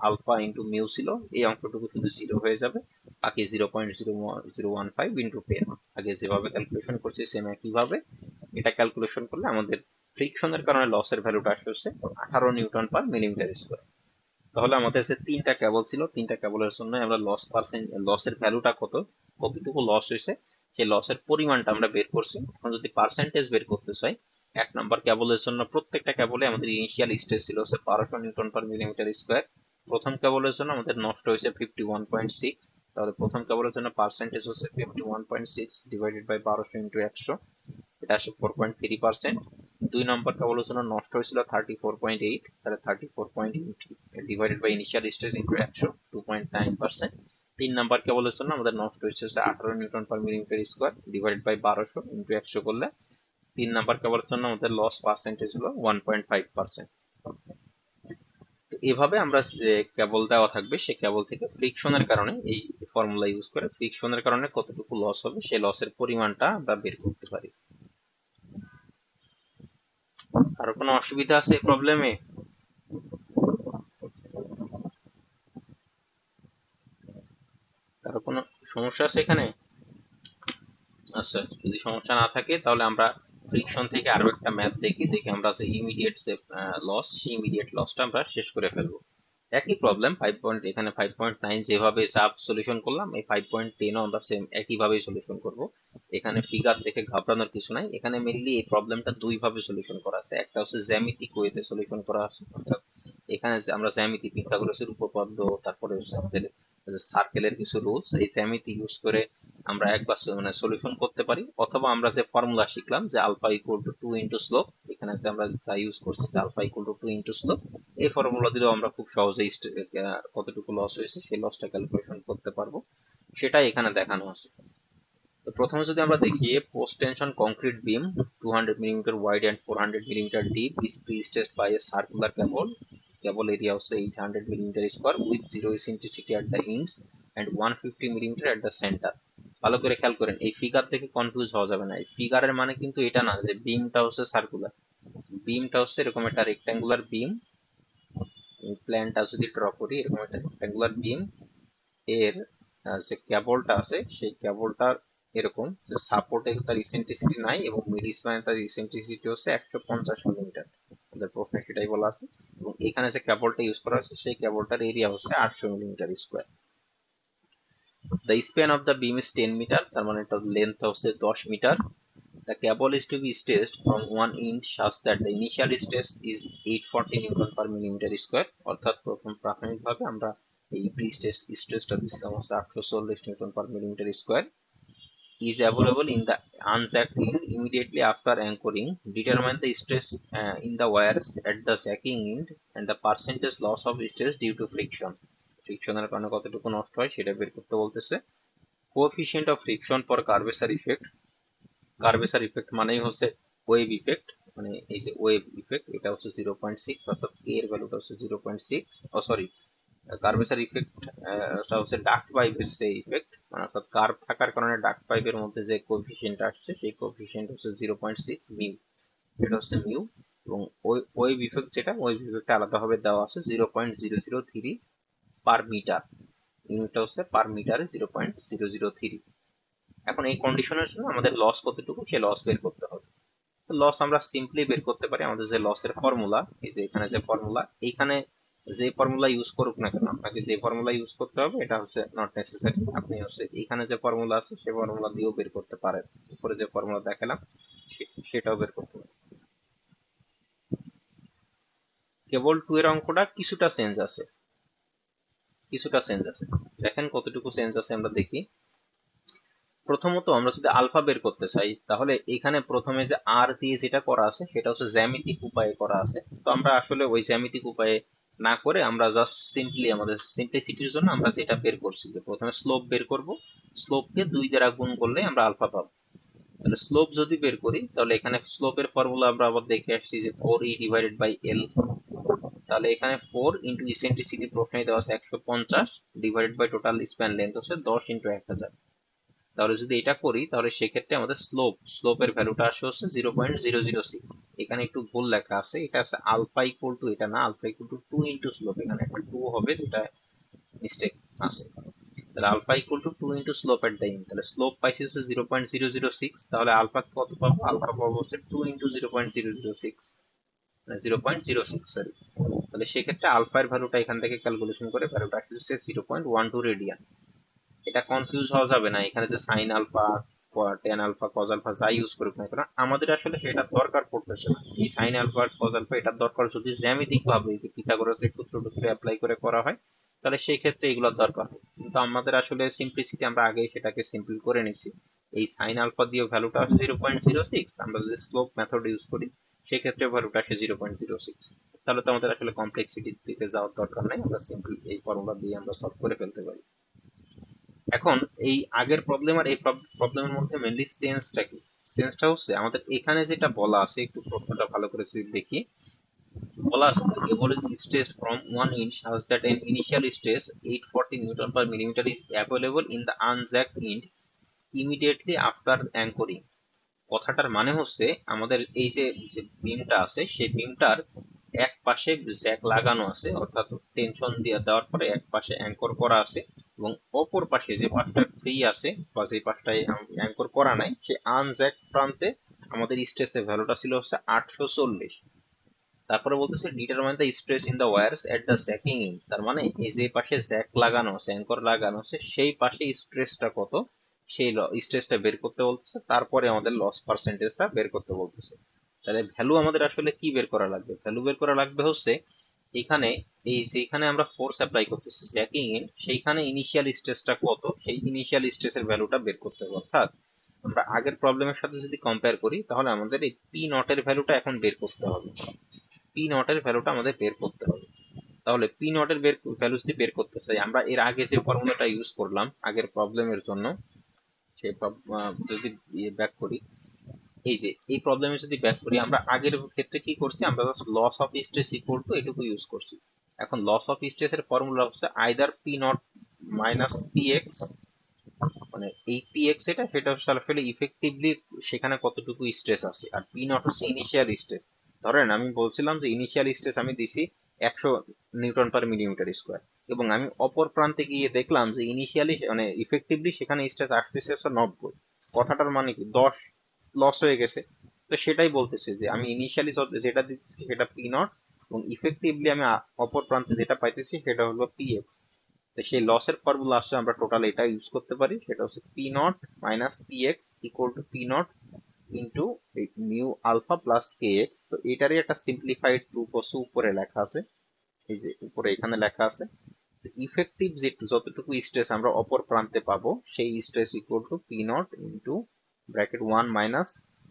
আলফা ইন্টু মিউ ছিল এই অঙ্কটুকু শুধু 0 হয়ে যাবে, বাকি 0.0015 ইন্টু 10। আগে যেভাবে ক্যালকুলেশন করছি সেম একইভাবে এটা ক্যালকুলেশন করলে আমাদের ফ্রিকশনের কারণে লসের ভ্যালুটা আসছে 18 নিউটন পার মিলিমিটার স্কোয়ার। তাহলে আমাদের যে তিনটা কেবল ছিল, তিনটা কেবলের জন্য আমরা লসের ভ্যালুটা কতটুকু লস হয়েছে সেই লসের পরিমাণটা আমরা বের করছি। এখন যদি পার্সেন্টেজ বের করতে চাই, 1 নাম্বার কেবলের জন্য প্রত্যেকটা কেবলে আমাদের ইনিশিয়াল স্ট্রেস ছিল হচ্ছে 1200 নিউটন পার মিলিমিটার স্কোয়ার। প্রথম কেবলের জন্য আমাদের নষ্ট হয়েছে 51.6, তাহলে প্রথম কেবলের জন্য পার্সেন্টেজ হচ্ছে 51.6 ডিভাইডেড বাই 1200 ইন্টু 100, এটা আসে 4.3%। 2 নম্বর কেবলের জন্য নষ্ট হয়েছিল 34.8, তাহলে 34.8 divided by initial stress into 100, 2.9%। 3 number কেবলের জন্য আমাদের নষ্ট হয়েছে 18 newton per millimetre square divided by 1200 into 100 করলে 3 নম্বর কেবলের জন্য আমাদের লস পার্সেন্টেজ হলো 1.5%। তো এভাবে আমরা যে কেবল দেওয়া থাকবে সেই কেবল থেকে ফ্রিকশনের কারণে এই ফর্মুলা ইউজ করে ফ্রিকশনের কারণে কতটুকু লস হবে সেই লসের পরিমাণটা আমরা বের করতে পারি। কারো কোনো অসুবিধা আছে এই প্রবলেমে? কারো কোনো সমস্যা আছে এখানে? আচ্ছা, যদি সমস্যা না থাকে তাহলে আমরা ফ্রিকশন থেকে আরো একটা ম্যাথ দেখি আমরা যে ইমিডিয়েট যে লস, সেই ইমিডিয়েট লসটা আমরা শেষ করে ফেলবো। একই প্রবলেম 5 পয়েন্ট, এখানে 5.9 যেভাবে সাব সলিউশন করলাম এই 5.10ও আমরা সেম একইভাবেই সলিউশন করব। এখানে ফিগার দেখে ঘাবড়ানোর কিছু নাই, এখানে মেইনলি এই প্রবলেমটা দুইভাবে সলিউশন করা আছে। একটা হচ্ছে জ্যামিতিক ওয়েতে সলিউশন করা আছে, অর্থাৎ এখানে আমরা জ্যামিতি পিথাগোরাসের উপপাদ্য, তারপরে হচ্ছে আমাদের সার্কেলের কিছু রুলস, এই জ্যামিতি ইউজ করে আমরা একবার মানে সলিউশন করতে পারি। অথবা আমরা যে ফর্মুলা শিখলাম যে alpha equal to 2 into slope, এখানে যে আমরা যা ইউজ করছি যে alpha equal to 2 into slope, এই ফর্মুলা দিলেও আমরা খুব সহজেই কতটুকু লস হয়েছে সেই লসটা ক্যালকুলেশন করতে পারবো, সেটাই এখানে দেখানো আছে। তো প্রথমে যদি আমরা দেখি post tension concrete beam 200 millimetre wide and 400 millimetre deep is prestressed by a circular cable. Cable area হচ্ছে 800 millimetre square with zero eccentricity at the ends and 150 millimetre at the centre. ভালো করে খেয়াল করেন, এই ফিগার থেকে confuse হওয়া যাবে না। এই ফিগারের মানে কিন্তু এটা না যে বিমটা হচ্ছে সার্কুলার, বিমটা হচ্ছে এরকম একটা রেক্ট্যাঙ্গুলার বিম। প্ল্যানটা যদি ড্র করি, এরকম একটা রেক্ট্যাঙ্গুলার বিম, এর যে কেবলটা আছে সেই কেবলটার এরকম সাপোর্টে তার ইসেন্ট্রিসিটি নাই এবং মিড স্প্যানে তার ইসেন্ট্রিসিটি হচ্ছে 150 মিলিমিটার, আমাদের প্রশ্নে সেটাই বলা আছে। এবং এখানে যে কেবলটা ইউজ করা আছে সেই কেবলটার এরিয়া হচ্ছে 800 millimetre square. The span of the beam is 10 metre, তার মানে এটা লেন্থ হচ্ছে 10 metre. The cable is to be stretched from one end such that the initial stress is 840 newton per millimetre square. অর্থাৎ প্রথম প্রাথমিকভাবে আমরা এই প্রি স্ট্রেসটা দিচ্ছিলাম হচ্ছে 840 newton per millimetre square. Is available in the unjacked end immediately after anchoring. Determine the stress in the wires at the jacking end and the percentage loss of stress due to friction. ফ্রিকশনের কারণে কতটুকু নষ্ট হয় সেটা বের করতে বলতেছে। Coefficient of friction for curvature effect. Curvature effect মানেই হচ্ছে ওয়েভ ইফেক্ট, মানে এই যে ওয়েভ ইফেক্ট এটা হচ্ছে 0.6, অর্থাৎ কে এর ভ্যালুটা হচ্ছে 0.6। ও সরি, কার্ভেচার ইফেক্ট হচ্ছে ডাক্ট পাইপের সেই ইফেক্ট, মানে অর্থাৎ কার্ভ থাকার কারণে ডাক্ট পাইপের মধ্যে যে কোএফিসিয়েন্ট আসছে সেই কোএফিসিয়েন্ট হচ্ছে 0.6 মিউ, এটা হচ্ছে মিউ। এবং ওয়েভ ইফেক্ট যেটা, ওয়েভ ইফেক্ট আলাদাভাবে দেওয়া আছে 0.003 পার মিটার, ইউনিটটা হচ্ছে পার মিটারে 0.003। এখন এই কন্ডিশনের জন্য আমাদের লস কতটুকু সে লস বের করতে হবে। লস আমরা সিম্পলি বের করতে পারি, আমাদের যে লসের ফর্মুলা, এই যে এখানে যে ফর্মুলা, এইখানে যে ফর্মুলা ইউজ করুক না কেন আপনাকে যে ফর্মুলা ইউজ করতে হবে এটা হচ্ছে নট নেসেসারি। আপনি হচ্ছে এখানে যে ফর্মুলা আছে সেই ফর্মুলা দিয়েও বের করতে পারেন, উপরে যে ফর্মুলা দেখালাম সেটাও বের করতে পারেন। কেবল 2 এর অঙ্কটা কিছুটা চেঞ্জ আছে, কিছুটা চেঞ্জ আছে। দেখেন কতটুকু চেঞ্জ আছে আমরা দেখি। প্রথমত আমরা যদি আলফা বের করতে চাই তাহলে এখানে প্রথমে যে আর দিয়ে যেটা করা আছে সেটা হচ্ছে জ্যামিতিক উপায়ে করা আছে। তো আমরা আসলে ওই জ্যামিতিক উপায়ে না করে আমরা জাস্ট সিম্পলি আমাদের সিম্পলিসিটির জন্য আমরা যেটা বের করছি যে প্রথমে স্লোপ বের করব, স্লোপকে 2 দ্বারা গুণ করলে আমরা আলফা পাবো। তাহলে স্লোপ যদি বের করি তাহলে এখানে স্লোপের ফর্মুলা আমরা আবার দেখে আসছি যে 4e ডিভাইডেড বাই এল। তাহলে এখানে 4 ইন্টু ইসেন্ট্রিসিটি প্রশ্নে দেওয়া আছে 150 divided by total span length হচ্ছে 10 ইন্টু 1000। তাহলে যদি এটা করি তাহলে সেক্ষেত্রে আমাদের স্লোপের ভ্যালুটা আসে হচ্ছে 0.006। এখানে একটু ভুল লেখা আছে, এটা আছে আলফা ইকুয়াল টু, এটা না, alpha equal to 2 into slope, এখানে একটা 2 হবে যেটা মিস্টেক আছে। তাহলে alpha equal to 2 into slope at the end, তাহলে স্লোপ পাইছি হচ্ছে 0.006, তাহলে আলফা কত পাবো, আলফা পাবো হচ্ছে 2 ইন্টু 0.006, 0.06 সরি। তাহলে সেক্ষেত্রে আলফা এর ভ্যালুটা এখান থেকে ক্যালকুলেশন করে ভ্যালুটা আসছে 0.12 রেডিয়ান। এটা কনফিউজ হওয়া যাবে না, এখানে যে sine alpha, tan alpha, cause alpha যা ইউজ করুক না কেন আমাদের আসলে এটা দরকার পড়তেছে না। এই সাইন আলফা কজ আলফা এটার দরকার যদি জ্যামিতিক ভাবে যে পিথাগোরাসের সূত্র অ্যাপ্লাই করে করা হয় তাহলে সেই ক্ষেত্রে এগুলোর দরকার হয়। কিন্তু আমাদের আসলে সিম্পলিসিটি আমরা আগেই সেটাকে সিম্পল করে নিছি। এই সাইন আলফা দিয়ে ভ্যালুটা আসে 0.06, আমরা যদি স্লোপ মেথড ইউজ করি সেক্ষেত্রে ভ্যালুটা আসে 0.06। তাহলে তো আমাদের আসলে কমপ্লেক্সিটি দিতে যাওয়ার দরকার নাই, আমরা সিম্পল এই ফর্মুলা দিয়ে আমরা সলভ করে ফেলতে পারি। এখন এই আগের প্রবলেম আর এই প্রবলেমের মধ্যে মেনলি চেঞ্জটা কি, চেঞ্জটা হচ্ছে আমাদের এখানে যেটা বলা আছে, একটু প্রশ্নটা ভালো করে যদি দেখি, বলা আছে cable is stressed from one inch such that an initial stress 840 newton per millimetre is available in the unjacked end immediately after anchoring। কথাটার মানে হচ্ছে আমাদের এই যে যে বিমটা আছে সেই বিমটার এক পাশে জ্যাক লাগানো আছে, অর্থাৎ টেনশন দিয়ে দেওয়ার পরে এক পাশে অ্যাঙ্কর করা আছে, এবং অপর পাশে যে পাশটা ফ্রি আছে বা যে পাশটায় অ্যাঙ্কর করা নাই সে আনজ্যাক প্রান্তে আমাদের স্ট্রেসের ভ্যালুটা ছিল হচ্ছে 840। তারপরে বলতেছে determine the stress in the wires at the jacking in, তার মানে এই যে পাশে জ্যাক লাগানো আছে, অ্যাঙ্কর লাগানো আছে সেই পাশে স্ট্রেসটা কত সেই স্ট্রেসটা বের করতে বলতেছে, তারপরে আমাদের লস পার্সেন্টেজটা বের করতে বলতেছে। তাহলে ভ্যালু আমাদের আসলে কি বের করা লাগবে, ভ্যালু বের করা লাগবে হচ্ছে এখানে এই যেখানে আমরা ফোর্স অ্যাপ্লাই করতেছি জ্যাকিং ইন সেইখানে ইনিশিয়াল স্ট্রেসটা কত সেই ইনিশিয়াল স্ট্রেসের ভ্যালুটা বের করতে হবে। অর্থাৎ আমরা আগের প্রবলেমের সাথে যদি কম্পেয়ার করি তাহলে আমাদের এই পি নট এর ভ্যালুটা এখন বের করতে হবে। পি নটের ভ্যালুটা আমাদের বের করতে হবে। তাহলে পি নটের ভ্যালু যদি বের করতে চাই, আমরা এর আগে যে ফর্মুলাটা ইউজ করলাম আগের প্রবলেমের জন্য, সেই যদি ব্যাক করি, এই যে এই প্রবলেমে যদি ব্যাক করি, আমরা আগের ক্ষেত্রে কি করছি, আমরা just loss of stress equal to এটুকু ইউজ করছি। এখন লস অফ স্ট্রেস এর ফর্মুলা হচ্ছে either P naught minus P X, মানে এই পি এক্স সেটা হচ্ছে আসলে ইফেক্টিভলি সেখানে কতটুকু স্ট্রেস আছে, আর পি নট হচ্ছে ইনিশিয়াল স্ট্রেস। ধরেন আমি বলছিলাম যে ইনিশিয়াল স্ট্রেস আমি দিছি 100 নিউটন পার মিলিমিটার স্কোয়ার, এবং আমি অপর প্রান্তে গিয়ে দেখলাম যে ইনিশিয়ালি মানে ইফেক্টিভলি সেখানে স্ট্রেস আসতেছে 90। কথাটার মানে কি 10 লস হয়ে গেছে। তো সেটাই বলতেছে যে আমি ইনিশিয়ালি যেটা দিচ্ছি সেটা পি নট, এবং ইফেক্টিভলি আমি অপর প্রান্তে যেটা পাইতেছি সেটা হলো পি এক্স। তো সেই লসের ফর্মুলা আসছে, আমরা টোটাল এটা ইউজ করতে পারি, সেটা হচ্ছে P naught minus P X equal to P not into mu alpha plus K X. তো এটারই একটা সিম্পলিফাইড রূপ হচ্ছে উপরে লেখা আছে, এই যে উপরে এখানে লেখা আছে ইফেক্টিভ যে যতটুকু স্ট্রেস আমরা অপর প্রান্তে পাবো সেই stress equal to P not into bracket 1 minus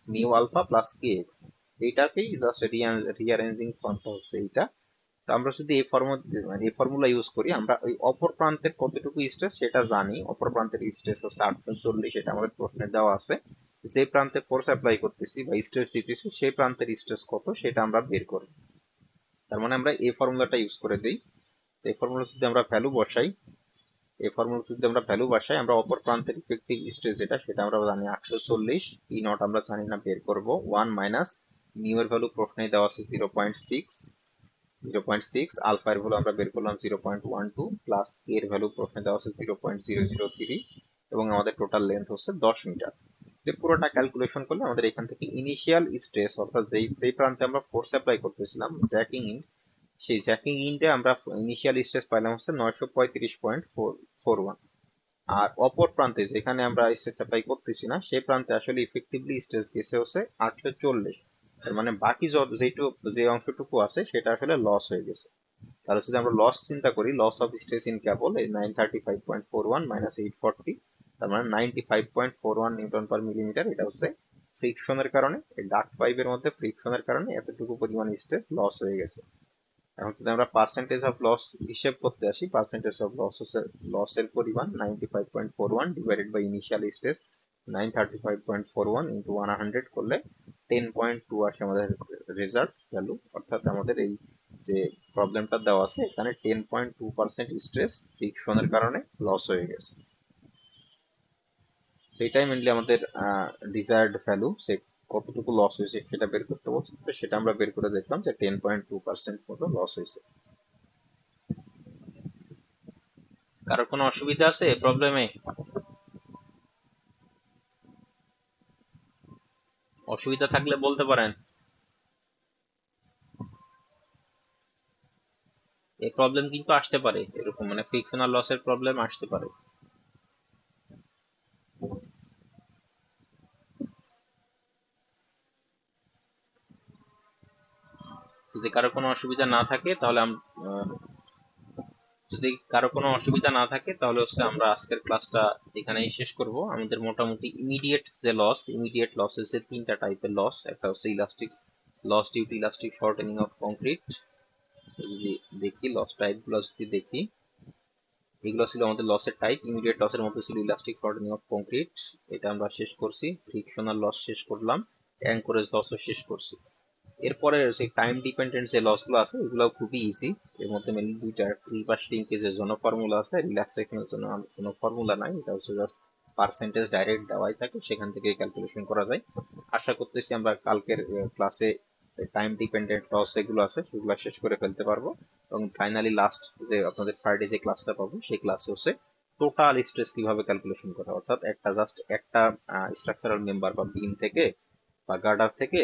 mu alpha plus K x. এইটাকেই জাস্ট রিঅ্যারেঞ্জিং ফর্মটা হচ্ছে এইটা। তো আমরা যদি এই ফর্মুলা ইউজ করি, আমরা ওই অপর প্রান্তের কতটুকু স্ট্রেস সেটা জানি। অপর প্রান্তের স্ট্রেস হচ্ছে 840, এটা আমাদের প্রশ্নে দেওয়া আছে। যে প্রান্তে ফোর্স অ্যাপ্লাই করতেছি বা স্ট্রেস দিতেছি সেই প্রান্তের স্ট্রেস কত সেটা আমরা বের করব। তার মানে আমরা এই ফর্মুলাটা ইউজ করে দিই। এই ফর্মুলা যদি আমরা ভ্যালু বসাই, আমরা অপর প্রান্তের ইফেক্টিভ স্ট্রেস যেটা সেটা আমরা জানি 840, পি নট আমরা জানি না, বের করব 1 মাইনাস মিউ এর ভ্যালু প্রশ্নে দেওয়া আছে 0.6, আলফা এর ভ্যালু আমরা বের করলাম 0.12, প্লাস এর ভ্যালু প্রশ্নে দেওয়া আছে 0.003, এবং আমাদের টোটাল লেন্থ হচ্ছে 10 মিটার। পুরোটা ক্যালকুলেশন করলে আমাদের এখান থেকে ইনিশিয়াল স্ট্রেস, অর্থাৎ যেই প্রান্তে আমরা ফোর্স অ্যাপ্লাই করতেছিলাম জ্যাকিং ইন, সেই জ্যাকিং ইনটা আমরা ইনিশিয়াল স্ট্রেস পাইলাম হচ্ছে 935.41। আর অপর প্রান্তে যেখানে আমরা স্ট্রেস অ্যাপ্লাই করতেছি না সেই প্রান্তে আসলে ইফেক্টিভলি স্ট্রেস গেছে হচ্ছে 840। তার মানে বাকি যে অংশটুকু আছে সেটা আসলে লস হয়ে গেছে। তাহলে যদি আমরা লস চিন্তা করি, লস অফ স্ট্রেস ইন কেবল এই 935.41 মাইনাস 840, তার মানে 95.41 নিউটন পার মিলিমিটার। এটা হচ্ছে ফ্রিকশনের কারণে, এই ডাক্ট পাইপের মধ্যে ফ্রিকশনের কারণে এতটুকু পরিমাণ স্ট্রেস লস হয়ে গেছে। এখন যদি আমরা পার্সেন্টেজ অফ লস হিসেব করতে আসি, পার্সেন্টেজ অফ লস হচ্ছে লসের পরিমাণ 95.41 divided by initial stress 935.41 into 100 করলে 10.2 আসে আমাদের রেজাল্ট ভ্যালু। অর্থাৎ আমাদের এই যে প্রবলেমটা দেওয়া আছে এখানে 10.2% স্ট্রেস ফ্রিকশনের কারণে লস হয়ে গেছে। সেইটাই মেনলি আমাদের ডিজায়ার্ড ভ্যালু, সে কতটুকু লস হয়েছে সেটা বের করতে বলছে। তো সেটা আমরা বের করে দেখলাম যে 10.2% মতো লস হয়েছে। কারো কোনো অসুবিধা আছে প্রবলেমে? অসুবিধা থাকলে বলতে পারেন। এই প্রবলেম কিন্তু আসতে পারে, এরকম মানে ফ্রিকশনাল লসের প্রবলেম আসতে পারে। যদি কারো কোনো অসুবিধা না থাকে তাহলে যদি কারো কোনো অসুবিধা না থাকে তাহলে হচ্ছে আমরা আজকের ক্লাসটা এখানেই শেষ করব। আমাদের মোটামুটি ইমিডিয়েট লস হচ্ছে তিনটা টাইপের লস। একটা হচ্ছে elastic loss due to elastic shortening of concrete. যদি দেখি লস টাইপ গুলো, যদি দেখি এগুলো ছিল আমাদের লসের টাইপ। ইমিডিয়েট লসের মধ্যে ছিল ইলাস্টিক শর্টেনিং অফ কংক্রিট, এটা আমরা শেষ করছি। ফ্রিকশনাল লস শেষ করলাম, অ্যাঙ্করেজ লসও শেষ করছি। এরপরে সেই টাইম ডিপেন্ডেন্ট যে লস গুলো আছে এগুলো খুবই ইজি। এর মধ্যে মেনলি দুইটা, ক্রিপার শ্রিঙ্কেজের জন্য ফর্মুলা আছে, রিল্যাক্সেশনের জন্য কোনো ফর্মুলা নাই। এটা হচ্ছে জাস্ট পার্সেন্টেজ ডাইরেক্ট দেওয়াই থাকে, সেখান থেকে ক্যালকুলেশন করা যায়। আশা করতেছি আমরা কালকের ক্লাসে টাইম ডিপেন্ডেন্ট লস এগুলো আছে সেগুলো শেষ করে ফেলতে পারবো, এবং ফাইনালি লাস্ট যে আপনাদের ফ্রাইডে যে ক্লাসটা পাবো সেই ক্লাসে হচ্ছে টোটাল স্ট্রেস কিভাবে ক্যালকুলেশন করা, অর্থাৎ একটা স্ট্রাকচারাল মেম্বার বা বিম থেকে বা গার্ডার থেকে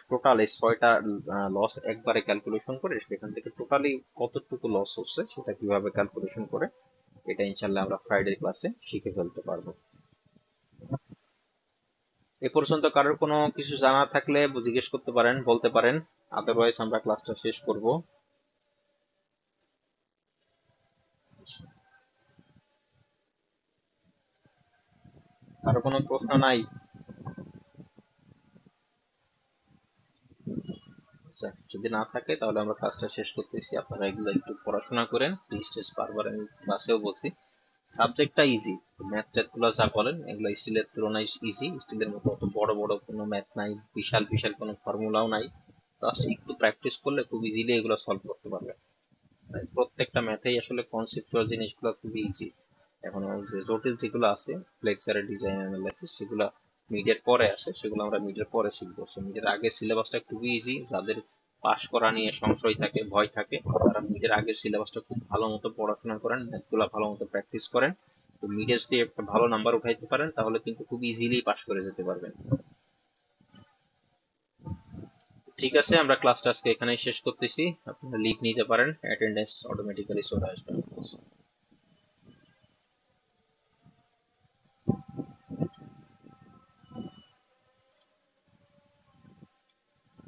টোটাল এই 6টা লস একবারে ক্যালকুলেশন করে সেখান থেকে টোটালি কতটুকু লস হচ্ছে সেটা কিভাবে ক্যালকুলেশন করে, এটা ইনশাল্লাহ আমরা ফ্রাইডে ক্লাসে শিখে ফেলতে পারবো। এ পর্যন্ত কারোর কোনো কিছু জানা থাকলে জিজ্ঞেস করতে পারেন, বলতে পারেন, আদারওয়াইজ আমরা ক্লাসটা শেষ করব। কারো কোনো প্রশ্ন নাই? আচ্ছা, যদি না থাকে তাহলে আমরা ক্লাসটা শেষ করতেছি। আপনারা এগুলো একটু পড়াশোনা করেন, প্রি স্টেজ বারবার আমি ক্লাসেও বলছি। সাবজেক্টটা ইজি, ম্যাথ ট্যাথ গুলো যা বলেন এগুলো স্টিলের তুলনায় ইজি। স্টিলের মতো অত বড় বড় কোনো ম্যাথ নাই, বিশাল বিশাল কোনো ফর্মুলাও নাই। জাস্ট একটু প্র্যাকটিস করলে খুব ইজিলি এগুলো সলভ করতে পারবে। তাই প্রত্যেকটা ম্যাথেই আসলে কনসেপচুয়াল জিনিসগুলো খুবই ইজি। এখন যে জটিল যেগুলো আছে, ফ্লেক্সারের ডিজাইন অ্যানালাইসিস, সেগুলো মিডের পরে আসে, সেগুলো আমরা মিডের পরে শিখবো। সো মিডের আগের সিলেবাসটা খুবই ইজি। যাদের পাস করা নিয়ে সংশয় থাকে, ভয় থাকে, তারা মিডের আগের সিলেবাসটা খুব ভালো মতো পড়াশোনা করেন, ম্যাথগুলো ভালো মতো প্র্যাকটিস করেন। তো মিডে যদি একটা ভালো নাম্বার উঠাইতে পারেন তাহলে কিন্তু খুব ইজিলি পাস করে যেতে পারবেন। ঠিক আছে, আমরা ক্লাসটা আজকে এখানেই শেষ করতেছি। আপনারা লিভ নিতে পারেন, অ্যাটেন্ডেন্স অটোমেটিক্যালি চলে আসবে।